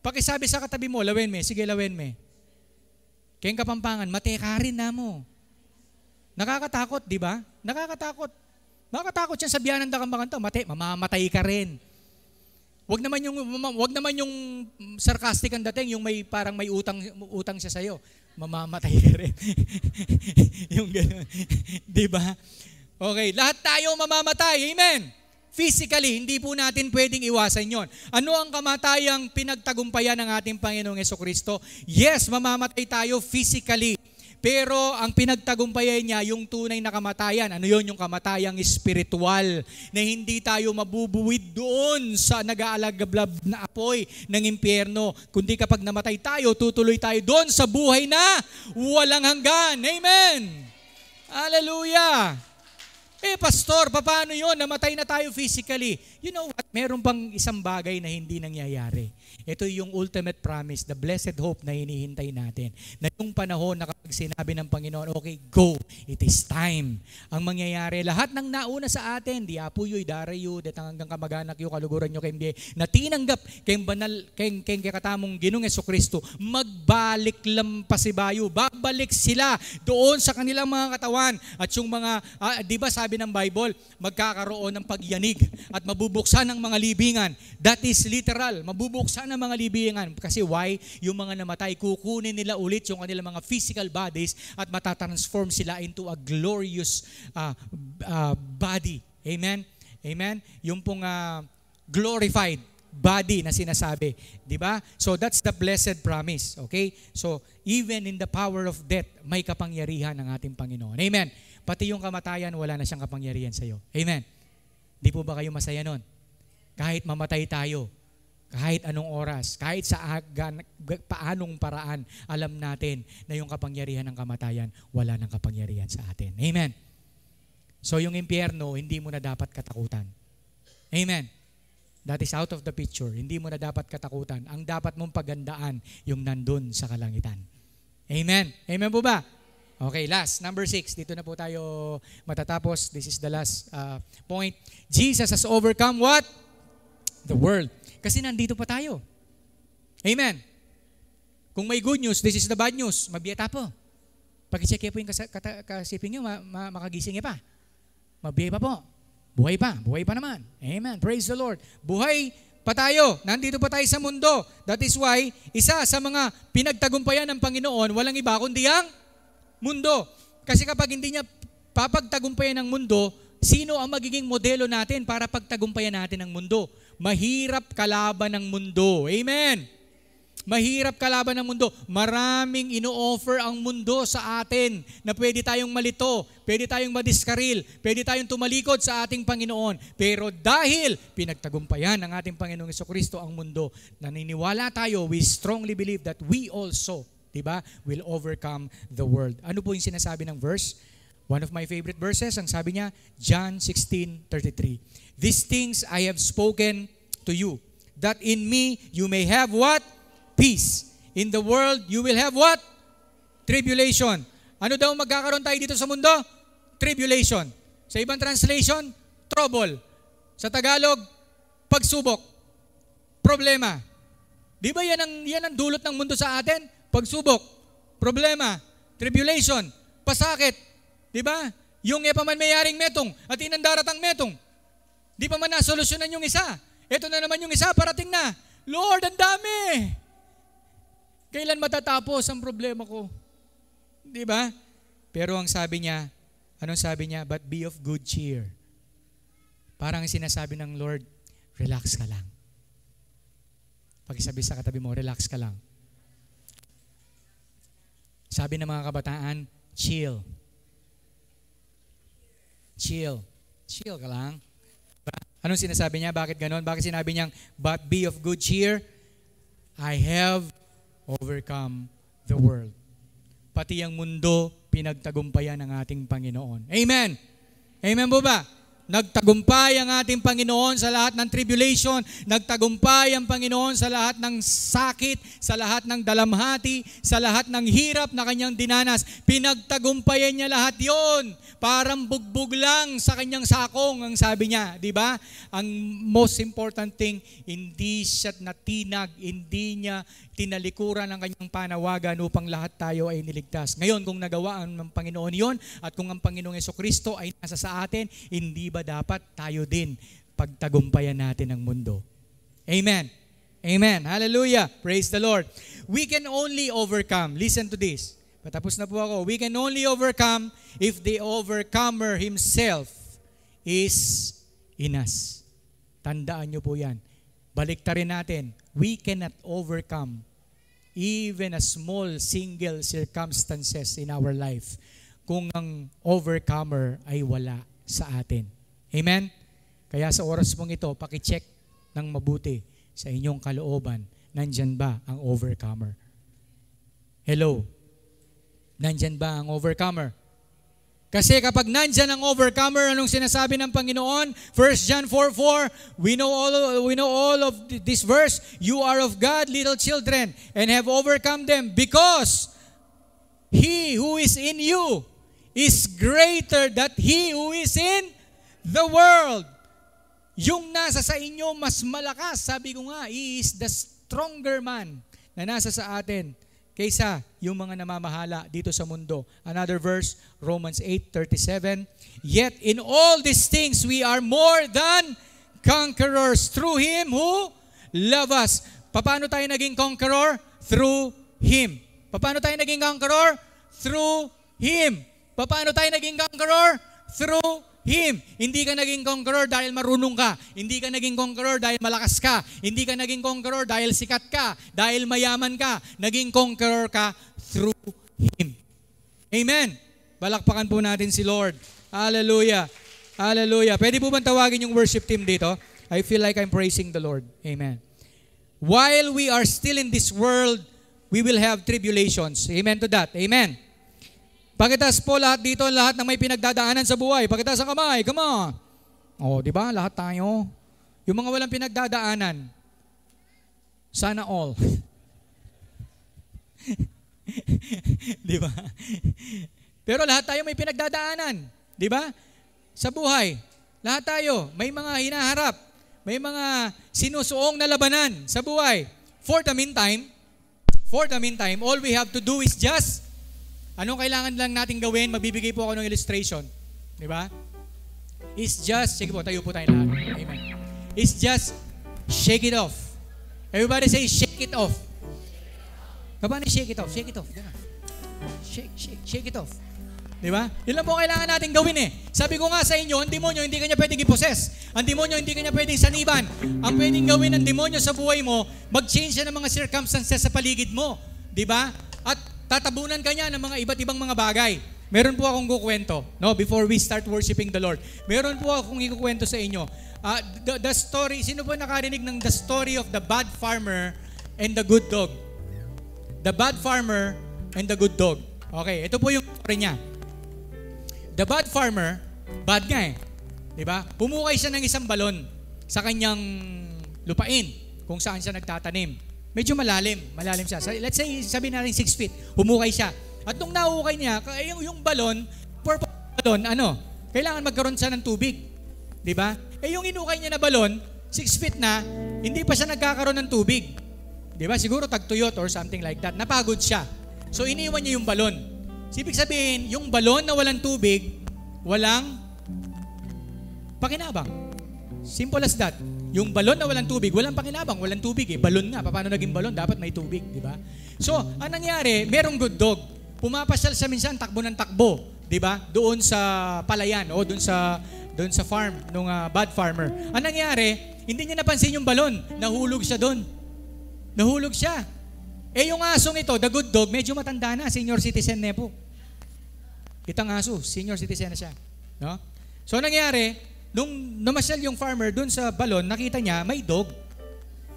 Pakisabi sa katabi mo, lawen me. Sige, lawen me. Kayong Kapampangan, mateka rin na mo. Nakakatakot, di ba? Nakakatakot. Nakakatakot yan sabihan ng Kapampangan, mamamatay ka rin. Wag naman yung sarcastic ang dating, yung parang may utang siya sa'yo. Mamamatay ka rin. Yung gano'n. Di ba? Okay, lahat tayo mamamatay. Amen. Physically, hindi po natin pwedeng iwasan yon. Ano ang kamatayang pinagtagumpayan ng ating Panginoong Jesucristo? Yes, mamamatay tayo physically. Pero ang pinagtagumpayan niya, yung tunay na kamatayan. Ano yon? Yung kamatayang spiritual na hindi tayo mabubuwid doon sa nag-aalagablab na apoy ng impyerno. Kundi kapag namatay tayo, tutuloy tayo doon sa buhay na walang hanggan. Amen! Hallelujah! Pastor, paano yun? Namatay na tayo physically. You know what? Meron pang isang bagay na hindi nangyayari. Ito yung ultimate promise, the blessed hope na hinihintay natin. Na yung panahon na kapag sinabi ng Panginoon, okay, go, it is time. Ang mangyayari, lahat ng nauna sa atin, di apuyoy, darayo, datang hanggang kamag-anak yung kaluguran nyo kay na tinanggap kayong banal, kayong katamong Ginoong Jesucristo, magbalik lampasibayo, babalik sila doon sa kanilang mga katawan. At yung mga, di ba sabi ng Bible, magkakaroon ng pagyanig at mabubuksan ng mga libingan. That is literal, mabubuksan ng mga libingan. Kasi why? Yung mga namatay, kukunin nila ulit yung kanilang mga physical bodies at matatransform sila into a glorious body. Amen? Amen? Yung pong glorified body na sinasabi. Diba? So that's the blessed promise. Okay? So even in the power of death, may kapangyarihan ng ating Panginoon. Amen? Pati yung kamatayan, wala na siyang kapangyarihan sa iyo. Amen? Di po ba kayo masaya nun? Kahit mamatay tayo, kahit anong oras, kahit sa paanong paraan, alam natin na yung kapangyarihan ng kamatayan, wala nang kapangyarihan sa atin. Amen? So yung impyerno, hindi mo na dapat katakutan. Amen? That is out of the picture. Hindi mo na dapat katakutan. Ang dapat mong pagandaan, yung nandun sa kalangitan. Amen? Amen po ba? Okay, last, number 6. Dito na po tayo matatapos. This is the last point. Jesus has overcome what? The world. Kasi nandito pa tayo. Amen. Kung may good news, this is the bad news. Mabiyata po. Pag-check po yung kasipin nyo, makagising pa. Mabiyay pa po. Buhay pa. Buhay pa naman. Amen. Praise the Lord. Buhay pa tayo. Nandito pa tayo sa mundo. That is why, isa sa mga pinagtagumpayan ng Panginoon, walang iba kundi ang mundo. Kasi kapag hindi niya papagtagumpayan ng mundo, sino ang magiging modelo natin para pagtagumpayan natin ang mundo? Mahirap kalaban ng mundo. Amen. Mahirap kalaban ng mundo. Maraming ino-offer ang mundo sa atin na pwede tayong malito, pwede tayong madiskaril, pwede tayong tumalikod sa ating Panginoon. Pero dahil pinagtagumpayan ng ating Panginoong Jesucristo ang mundo, naniniwala tayo, we strongly believe that we also, diba, will overcome the world. Ano po yung sinasabi ng verse? One of my favorite verses, ang sabi niya, John 16:33. These things I have spoken to you, that in me you may have what? Peace. In the world, you will have what? Tribulation. Ano daw magkakaroon tayo dito sa mundo? Tribulation. Sa ibang translation, trouble. Sa Tagalog, pagsubok. Problema. Di ba yan ang dulot ng mundo sa atin? Pagsubok. Problema. Tribulation. Pasakit. Di ba? Yung epaman mayaring metong at inandaratang metong. Di pa man nasolusyonan yung isa. Ito na naman yung isa, parating na. Lord, ang dami. Kailan matatapos ang problema ko? Di ba? Pero ang sabi niya, Anong sabi niya? But be of good cheer. Parang sinasabi ng Lord, relax ka lang. Pakisabi sa katabi mo, relax ka lang. Sabi ng mga kabataan, chill. Chill. Chill ka lang. Anong sinasabi niya? Bakit ganon? Bakit sinabi niyang, but be of good cheer? I have overcome the world. Pati ang mundo, pinagtagumpayan ng ating Panginoon. Amen! Amen po ba? Nagtagumpay ang ating Panginoon sa lahat ng tribulation. Nagtagumpay ang Panginoon sa lahat ng sakit, sa lahat ng dalamhati, sa lahat ng hirap na kanyang dinanas. Pinagtagumpayan niya lahat yon. Parang bugbog lang sa kanyang sakong, ang sabi niya. Di ba? Ang most important thing, hindi siya natinag, hindi niya tinalikuran ang kanyang panawagan upang lahat tayo ay niligtas. Ngayon, kung nagawa ng Panginoon yon at kung ang Panginoong Jesucristo ay nasa sa atin, hindi ba dapat tayo din pagtagumpayan natin ang mundo? Amen. Amen. Hallelujah. Praise the Lord. We can only overcome. Listen to this. Patapos na po ako. We can only overcome if the overcomer himself is in us. Tandaan nyo po yan. Baliktarin natin. We cannot overcome even a small single circumstances in our life kung ang overcomer ay wala sa atin. Amen? Kaya sa oras mong ito, pakicheck ng mabuti sa inyong kalooban. Nandyan ba ang overcomer? Hello? Nandyan ba ang overcomer? Kasi kapag nandyan ang overcomer, anong sinasabi ng Panginoon? 1 John 4:4, we know all of this verse. You are of God, little children, and have overcome them because He who is in you is greater than he who is in the world. Yung nasa sa inyo mas malakas, sabi ko nga, He is the stronger man na nasa sa atin kaysa yung mga namamahala dito sa mundo. Another verse, Romans 8:37. Yet in all these things we are more than conquerors through Him who love us. Paano tayo naging conqueror? Through Him. Paano tayo naging conqueror? Through Him. Paano tayo naging conqueror? Through Him. Hindi ka naging conqueror dahil marunong ka. Hindi ka naging conqueror dahil malakas ka. Hindi ka naging conqueror dahil sikat ka, dahil mayaman ka. Naging conqueror ka through Him. Amen. Balakpakan po natin si Lord. Hallelujah. Hallelujah. Pwede po bang tawagin yung worship team dito? I feel like I'm praising the Lord. Amen. While we are still in this world, we will have tribulations. Amen to that. Amen. Pakitas po lahat dito, lahat ng may pinagdadaanan sa buhay. Pakitas ang kamay, come on. O, di ba? Lahat tayo. Yung mga walang pinagdadaanan, sana all. Di ba? Pero lahat tayo may pinagdadaanan. Di ba? Sa buhay, lahat tayo may mga hinaharap, may mga sinusuong na labanan sa buhay. For the meantime, all we have to do is just anong kailangan lang natin gawin? Magbibigay po ako ng illustration. Di ba? It's just, sige po, tayo po tayo lahat. Amen. It's just, shake it off. Everybody say, shake it off. Paano shake it off? Shake it off. Shake it off. Di ba? Yun lang po kailangan natin gawin eh. Sabi ko nga sa inyo, ang demonyo hindi kanya pwedeng i-possess. Ang demonyo hindi kanya pwedeng saniban. Ang pwedeng gawin ng demonyo sa buhay mo, mag-change siya ng mga circumstances sa paligid mo. Di ba? At tatabunan ka niya ng mga iba't ibang mga bagay. Meron po akong kukwento, no, before we start worshiping the Lord. Meron po akong ikukwento sa inyo. The story, sino po nakarinig ng the story of the bad farmer and the good dog? The bad farmer and the good dog. Okay, ito po yung story niya. The bad farmer, bad nga eh. Diba? Pumukay siya ng isang balon sa kanyang lupain kung saan siya nagtatanim. Medyo malalim siya. Let's say, sabihin natin 6 feet. Humukay siya. At nung naukay niya, yung balon, purple balon, kailangan magkaroon siya ng tubig. Diba? Yung inukay niya na balon, 6 feet na, hindi pa siya nagkakaroon ng tubig. Diba? Siguro tagtuyot or something like that. Napagod siya. So iniwan niya yung balon. Ibig sabihin, yung balon na walang tubig, walang pakinabang. Simple as that. Yung balon na walang tubig, walang pakinabang, walang tubig eh. Balon nga, paano naging balon? Dapat may tubig, di ba? So, anong nangyari? Merong good dog. Pumapasyal siya minsan, takbo ng takbo 'di ba? Doon sa palayan o doon sa farm nung bad farmer. Ang nangyari, hindi niya napansin yung balon. Nahulog siya doon. Nahulog siya. Eh yung asong ito, the good dog, medyo matanda na, senior citizen na po. Kitang aso, senior citizen na siya. No? So nangyari, nung namasyal yung farmer doon sa balon, nakita niya may dog.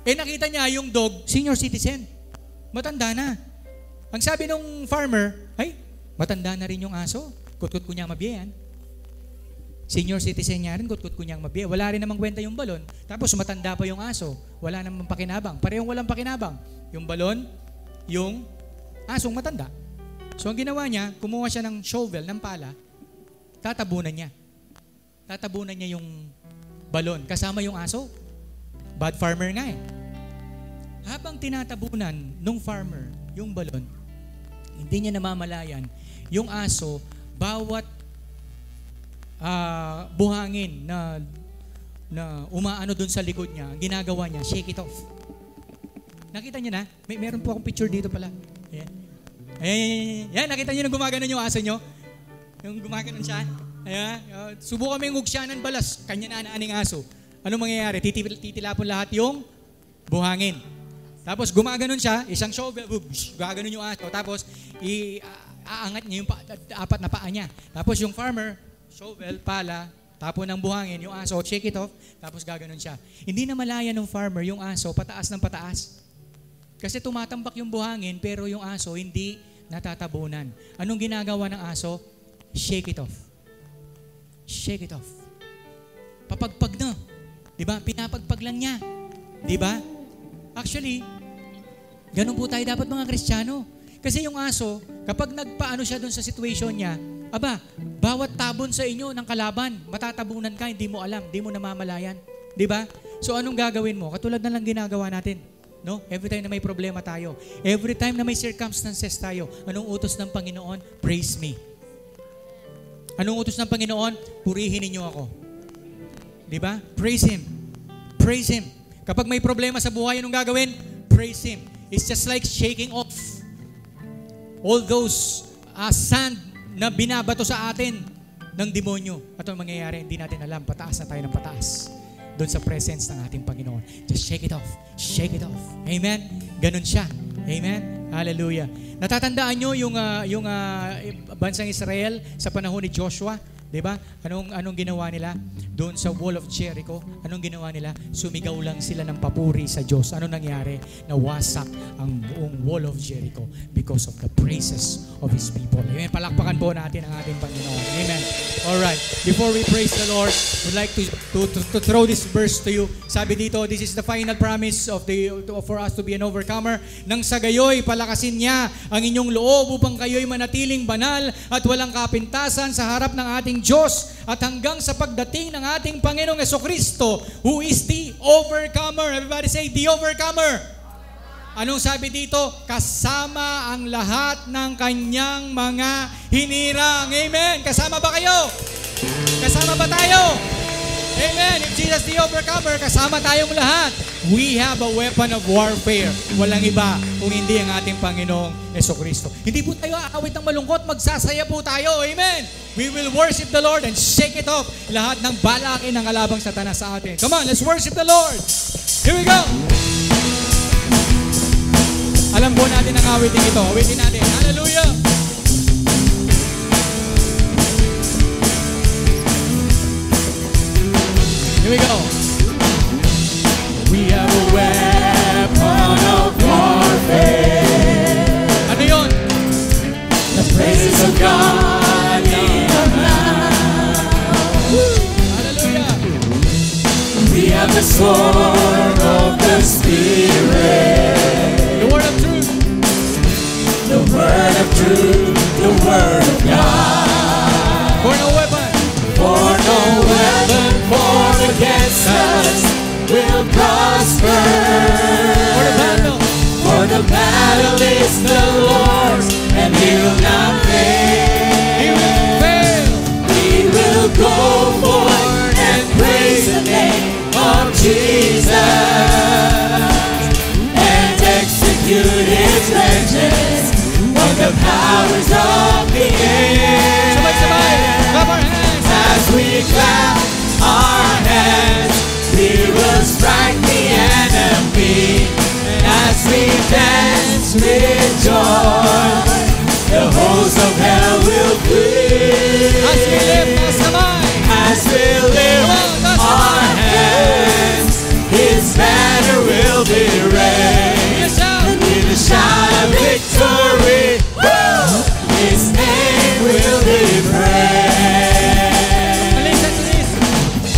Eh nakita niya yung dog, senior citizen. Matanda na. Ang sabi nung farmer, ay, matanda na rin yung aso. Kutkut ko niya mabiyan. Senior citizen niya rin, kutkut ko niyang mabiyan. Wala rin namang kwenta yung balon. Tapos matanda pa yung aso. Wala namang pakinabang. Parehong walang pakinabang. Yung balon, yung asong matanda. So ang ginawa niya, kumuha siya ng shovel, ng pala, tatabunan niya. Tatabunan niya yung balon. Kasama yung aso. Bad farmer nga eh. Habang tinatabunan nung farmer yung balon, hindi niya namamalayan yung aso, bawat buhangin na umaano dun sa likod niya, ang ginagawa niya, shake it off. Nakita niyo na? Meron po akong picture dito pala. Ayan. Ayan, nakita niyo nung gumaganon yung aso niyo? Yung gumaganon siya? Ayan. Subukan mo yung hugsyanan balas, kanya na aning aso. Ano mangyayari? Titilapon lahat yung buhangin. Tapos gumaganon siya, isang shovel, gaganon yung aso. Tapos aangat niya yung apat na paa niya. Tapos yung farmer, shovel, pala, tapon ng buhangin, yung aso, shake it off, tapos gaganon siya. Hindi na malaya ng farmer yung aso, pataas ng pataas. Kasi tumatambak yung buhangin, pero yung aso hindi natatabunan. Anong ginagawa ng aso? Shake it off. Shake it off. Papagpag na. Diba? Pinapagpag lang niya. Diba? Actually, ganun po tayo dapat mga Kristiyano. Kasi yung aso, kapag nagpaano siya dun sa situation niya, aba, bawat tabon sa inyo ng kalaban, matatabunan ka, hindi mo alam, hindi mo namamalayan. Diba? So anong gagawin mo? Katulad na lang ginagawa natin. No? Every time na may problema tayo, every time na may circumstances tayo, anong utos ng Panginoon? Praise me. Anong utos ng Panginoon? Purihin ninyo ako. Diba? Praise Him. Praise Him. Kapag may problema sa buhay, anong gagawin? Praise Him. It's just like shaking off all those sand na binabato sa atin ng demonyo. At ang mangyayari, hindi natin alam, pataas na tayo ng pataas doon sa presence ng ating Panginoon. Just shake it off. Shake it off. Amen? Ganun siya. Amen? Hallelujah. Natatandaan nyo yung bansang Israel sa panahon ni Joshua? Diba? Anong ginawa nila? Doon sa Wall of Jericho, anong ginawa nila? Sumigaw lang sila ng papuri sa Diyos. Ano nangyari? Nawasak ang buong Wall of Jericho because of the praises of His people. Amen. Palakpakan po natin ang ating Panginoon. Amen. Alright. Before we praise the Lord, we'd like to throw this verse to you. Sabi dito, this is the final promise for us to be an overcomer. Nang sa gayoy, palakasin niya ang inyong loob upang kayo'y manatiling banal at walang kapintasan sa harap ng ating Diyos at hanggang sa pagdating ng ating Panginoong Jesucristo, who is the overcomer. Everybody say, the overcomer. Anong sabi dito? Kasama ang lahat ng kanyang mga hinirang. Amen. Kasama ba kayo? Kasama ba tayo? Amen. If Jesus the overcomer, kasama tayong lahat. We have a weapon of warfare. Walang iba kung hindi ang ating Panginoong Jesucristo. Hindi po tayo aawit ng malungkot, magsasaya po tayo. Amen. We will worship the Lord and shake it off. Lahat ng balakin ng kalabang Satanas sa atin. Come on, let's worship the Lord. Here we go. Alam po natin ang awitin ito. Awitin natin. Hallelujah. Here we go. We have a weapon of warfare. Ano yun? The praises of God in our mouth. Hallelujah. We have the sword of the Spirit. The word of truth. The word of truth. The word of God. For no weapon. For no weapon formed against us will prosper. For the battle is the Lord's, and He will not fail. He will fail. We will go forth and praise the name of Jesus and execute His vengeance on the powers of the air. we clap our hands, we will strike the enemy. And as we dance with joy, the hosts of hell will flee. As we lift our kamay, As we lift our hands, His banner will be raised. With a shout of victory, His name will be praised. and listen to this.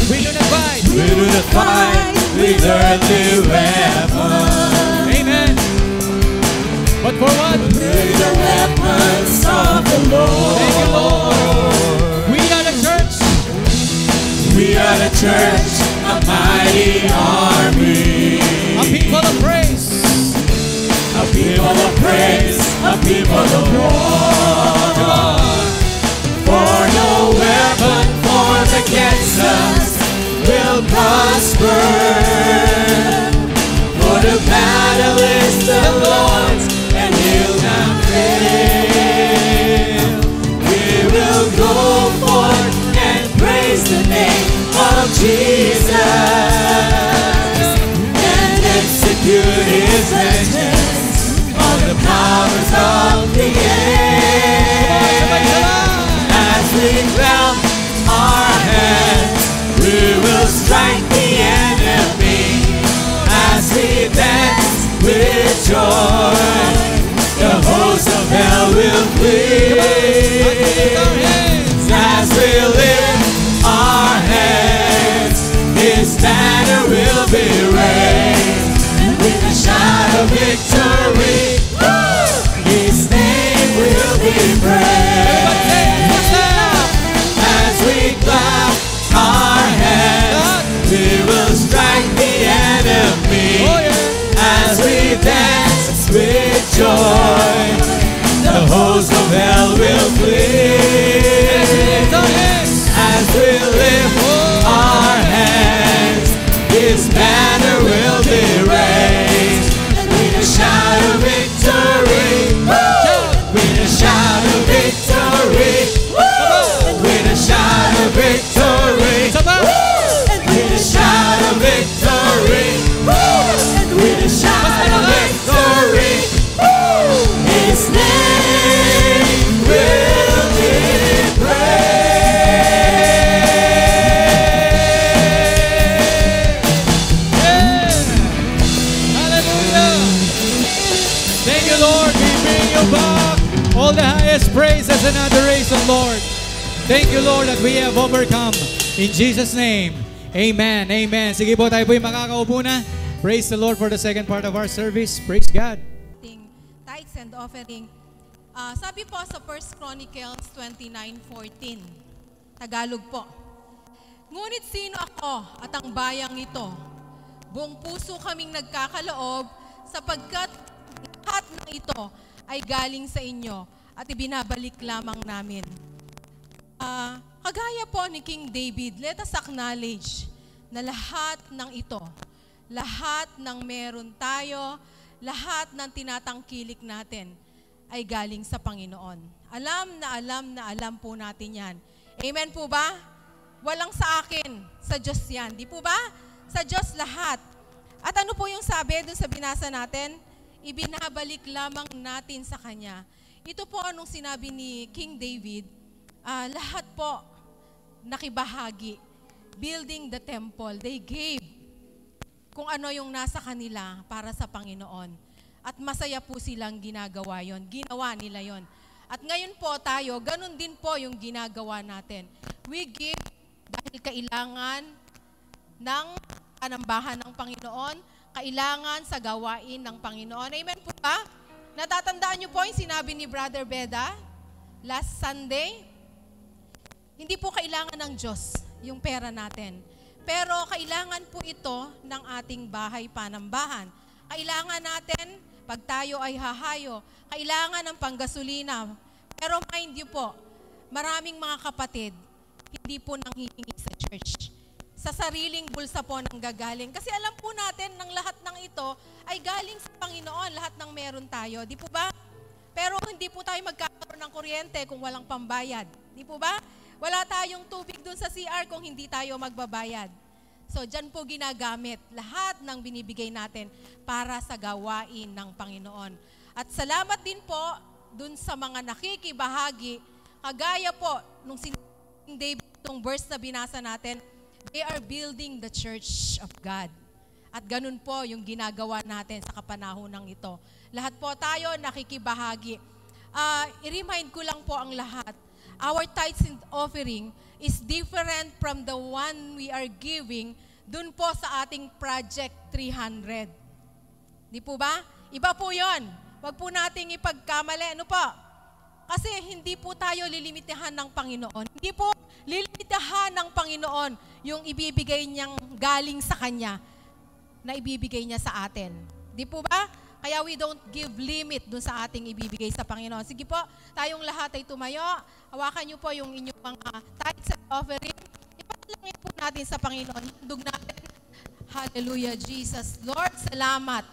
We do not fight. We do not fight with earthly weapons, Amen. But for what? with the weapons of the Lord. Thank you, Lord. We are the church. We are the church, a mighty army, A people of praise. a people of praise, a people of war. For no weapon formed against us will prosper. For the battle is the Lord's, and He'll not fail. We will go forth and praise the name of Jesus, and execute His vengeance on the powers of the air. As we clap our hands, we will strike the enemy. As we dance with joy, the hosts of hell will flee. As we lift our hands, His banner will be raised. With a shout of victory, His name will be praised. As we clap our hands, we will strike the enemy. As we dance with joy, the hosts of hell will flee. As we lift our hands, His banner will be raised. With a shout of victory, with a shout of victory, with a shout of victory, with a shout of victory, with a shout of victory, His name will be praised. Hallelujah. Thank you, Lord. We bring you back all the highest praises and adoration, Lord. Thank you, Lord, that we have overcome. In Jesus' name, amen, amen. Sige po, tayo po yung makakaupo na. Praise the Lord for the second part of our service. Praise God. Tithes and offering. Sabi po sa 1 Chronicles 29:14, Tagalog po. Ngunit sino ako at ang bayang ito? Buong puso kaming nagkakaloob sapagkat lahat ng ito ay galing sa inyo at ibinabalik lamang namin. Kagaya po ni King David, let us acknowledge na lahat ng ito, lahat ng meron tayo, lahat ng tinatangkilik natin ay galing sa Panginoon. Alam po natin yan. Amen po ba? Walang sa akin, sa Diyos yan. Di po ba? Sa Diyos lahat. At ano po yung sabi dun sa binasa natin? Ibinabalik lamang natin sa Kanya. Ito po anong sinabi ni King David, lahat po nakibahagi. Building the temple, they gave kung ano yung nasa kanila para sa Panginoon. At masaya po silang ginagawa yon. Ginawa nila yon. At ngayon po tayo, ganun din po yung ginagawa natin. We give dahil kailangan ng panambahan ng Panginoon, kailangan sa gawain ng Panginoon. Amen po ba? Natatandaan niyo po yung sinabi ni Brother Beda last Sunday? Hindi po kailangan ng Diyos yung pera natin. Pero kailangan po ito ng ating bahay panambahan. Kailangan natin, pag tayo ay hahayo, kailangan ng panggasolina. Pero mind you po, maraming mga kapatid, hindi po nanghihingi sa church. Sa sariling bulsa po nang gagaling. Kasi alam po natin, ng lahat ng ito ay galing sa Panginoon, lahat ng meron tayo. Di po ba? Pero hindi po tayo magkakaroon ng kuryente kung walang pambayad. Di po ba? Wala tayong tubig dun sa CR kung hindi tayo magbabayad. So, dyan po ginagamit lahat ng binibigay natin para sa gawain ng Panginoon. At salamat din po dun sa mga nakikibahagi. Kagaya po, nung sinabing David, itong verse na binasa natin, they are building the church of God. At ganun po yung ginagawa natin sa kapanahonang ito. Lahat po tayo nakikibahagi. I-remind ko lang po ang lahat. Our tithes and offering is different from the one we are giving dun po sa ating Project 300. Di po ba? Iba po yon. Wag po nating ipagkamali. Ano po? Kasi hindi po tayo lilimitahan ng Panginoon. Hindi po lilimitahan ng Panginoon yung ibibigay niyang galing sa Kanya na ibibigay niya sa atin. Di po ba? Kaya we don't give limit dun sa ating ibibigay sa Panginoon. Sige po, tayong lahat ay tumayo. Hawakan niyo po yung inyong mga tithes and offering. Ipanalangin po natin sa Panginoon. Handog natin. Hallelujah, Jesus. Lord, salamat.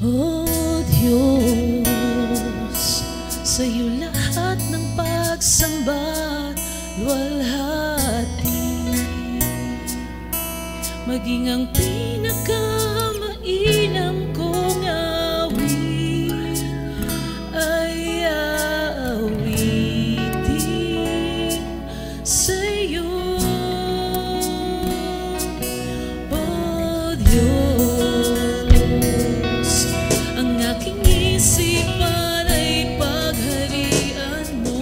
O Diyos, sa'yo lahat ng pagsamba't luwalhati, maging ang pinakamainam kong awit ay aawitin sa'yo. O Diyos, isipan ay pagharian mo,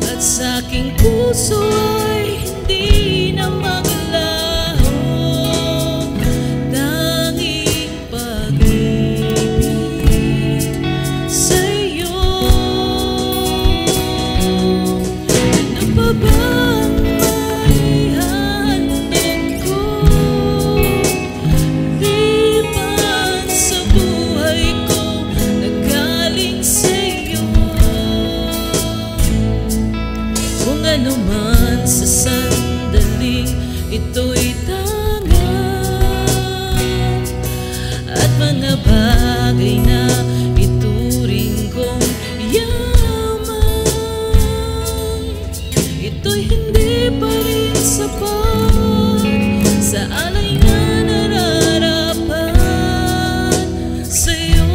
at sa aking puso ay hindi na maglaho tanging pag-ibig sa'yo. Ano pa bang maihandog ko? Ano man sa sandaling ito'y tangan, at mga bagay na ituring kong yaman, ito'y hindi pa rin sapat sa alay na nararapat sa'yo.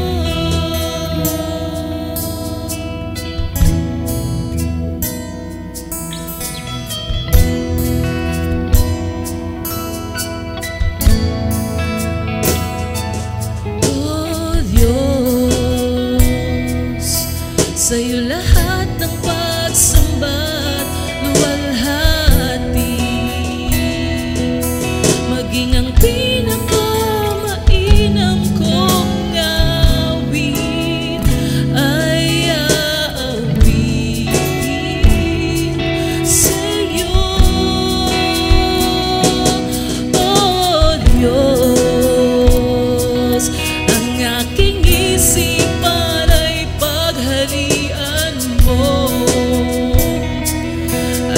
Sa'yo lahat ng pagsamba't luwalhati, maging ang pinakamainam kong awit ay aawitin sa'yo. O Diyos, ang aking isipan ay pagharian mo,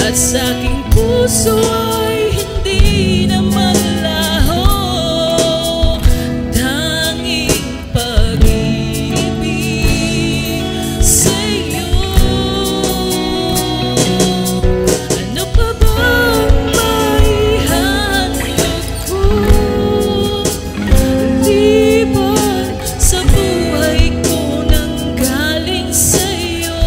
at sa aking puso ay hindi na maglaho tanging pag-ibig sa'yo. Ano pa bang maihandog ko liban sa buhay ko nang galing sa'yo?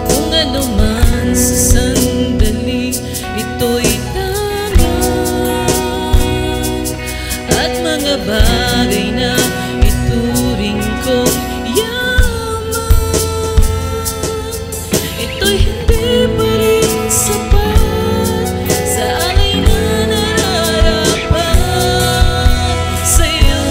Kung ano man sa sandaling ito'y tangan, at mga bagay na ituring kong yaman, ito'y hindi pa rin sapat sa alay na nararapat sa'yo.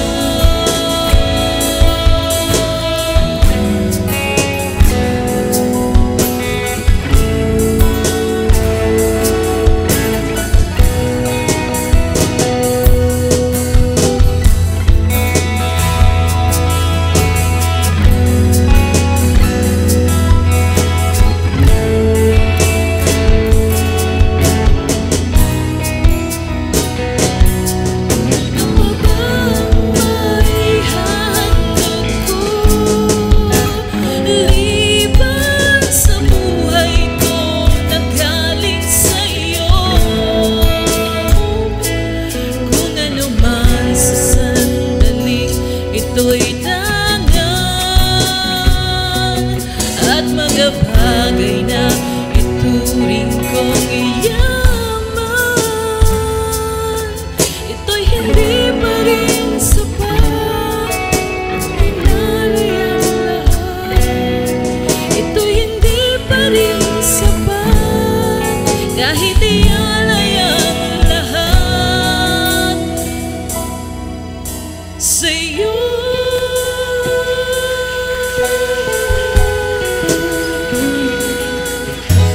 Say you.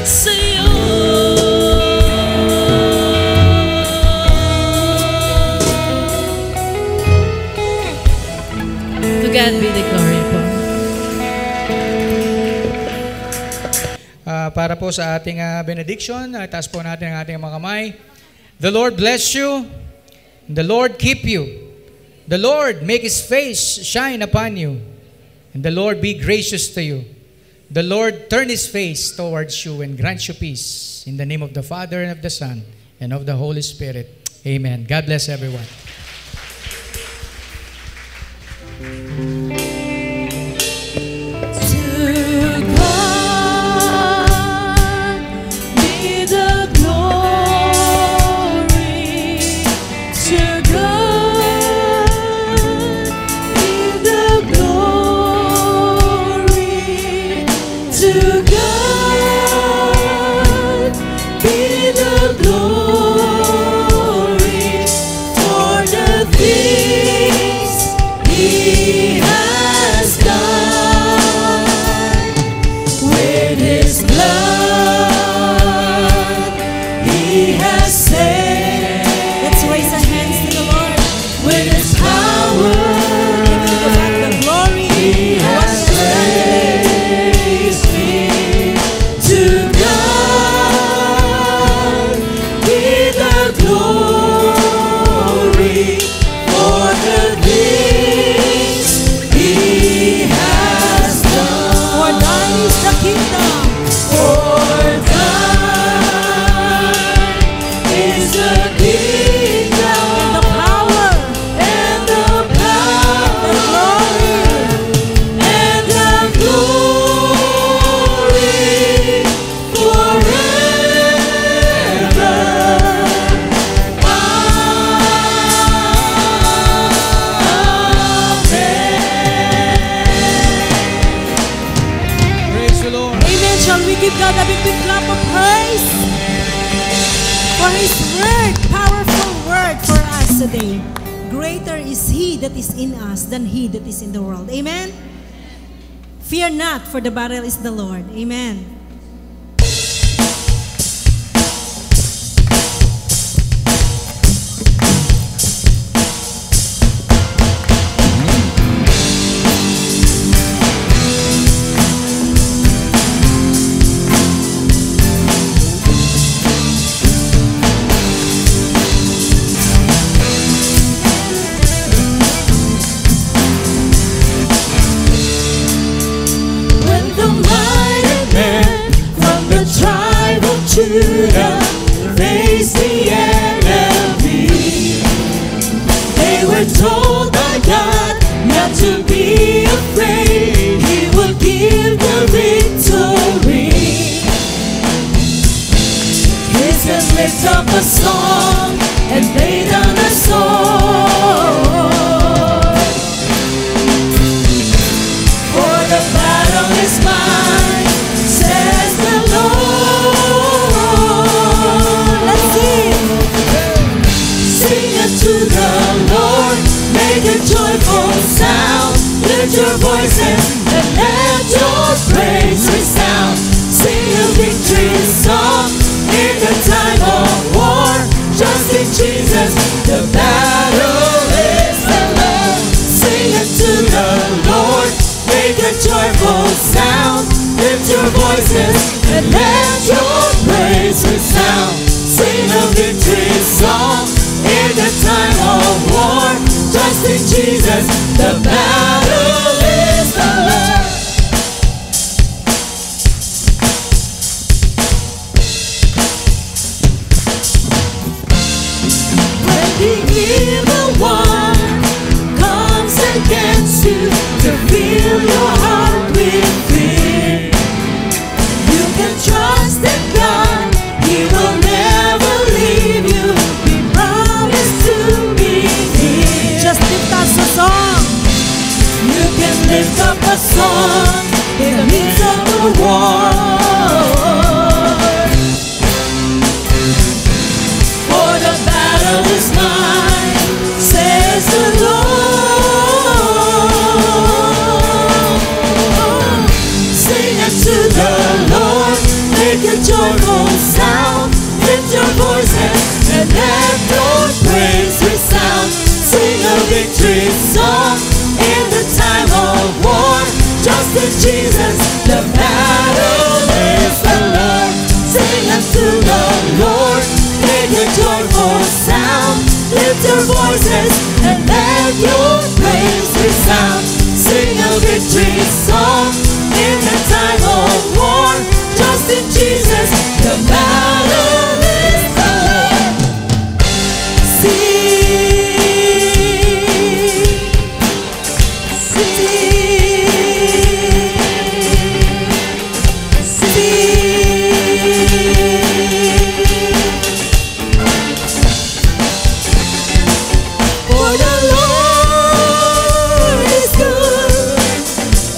Say you. To God be the glory po. Para po sa ating benediction, taas po natin ang ating mga kamay. The Lord bless you. The Lord keep you. The Lord make His face shine upon you. And the Lord be gracious to you. The Lord turn His face towards you and grant you peace. In the name of the Father and of the Son and of the Holy Spirit. Amen. God bless everyone. Than he that is in the world. Amen? Fear not, for the battle is the Lord. Amen. Judah faced the enemy. They were told by God not to be afraid. He will give the victory. Christians lift up a song and lay down a sword. For the battle is mine, says the Lord. To the Lord, make a joyful sound. Lift your voices and let your praise resound. Sing a victory song in the time of war. Trust in Jesus, the battle is the Lord. Sing it to the Lord, make a joyful sound. Lift your voices and let your praise resound. Sing a victory song in the time of war. Trust in Jesus, the battle is the Lord. When the evil one comes against you to fill your heart with fear, you can trust in God. He will never leave you. Just lift us a song. You can lift up a song in the midst of the war. For the battle is mine, says the Lord. victory song in the time of war. Trust in Jesus, the battle is the Lord. Sing unto the Lord, make a joyful sound. Lift your voices and let your praise resound. Sing a victory song in the time of war. Trust in Jesus, the battle is the Lord. For the Lord is good,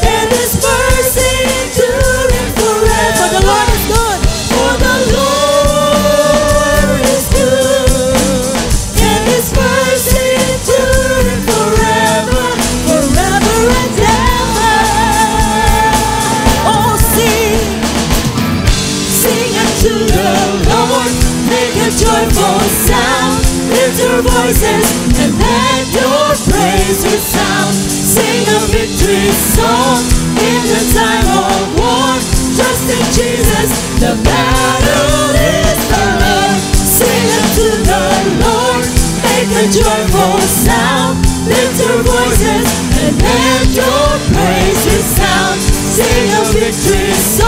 and His mercy endureth forever. For the Lord is good. For the Lord is good, and His mercy endureth forever, forever and ever. Oh, sing unto the Lord, make a joyful sound. Lift your voices and let your praise resound. Sing a victory song in the time of war. Trust in Jesus, the battle is the Lord. Sing unto the Lord, make a joyful sound. Lift your voices and let your praise resound. Sing a victory song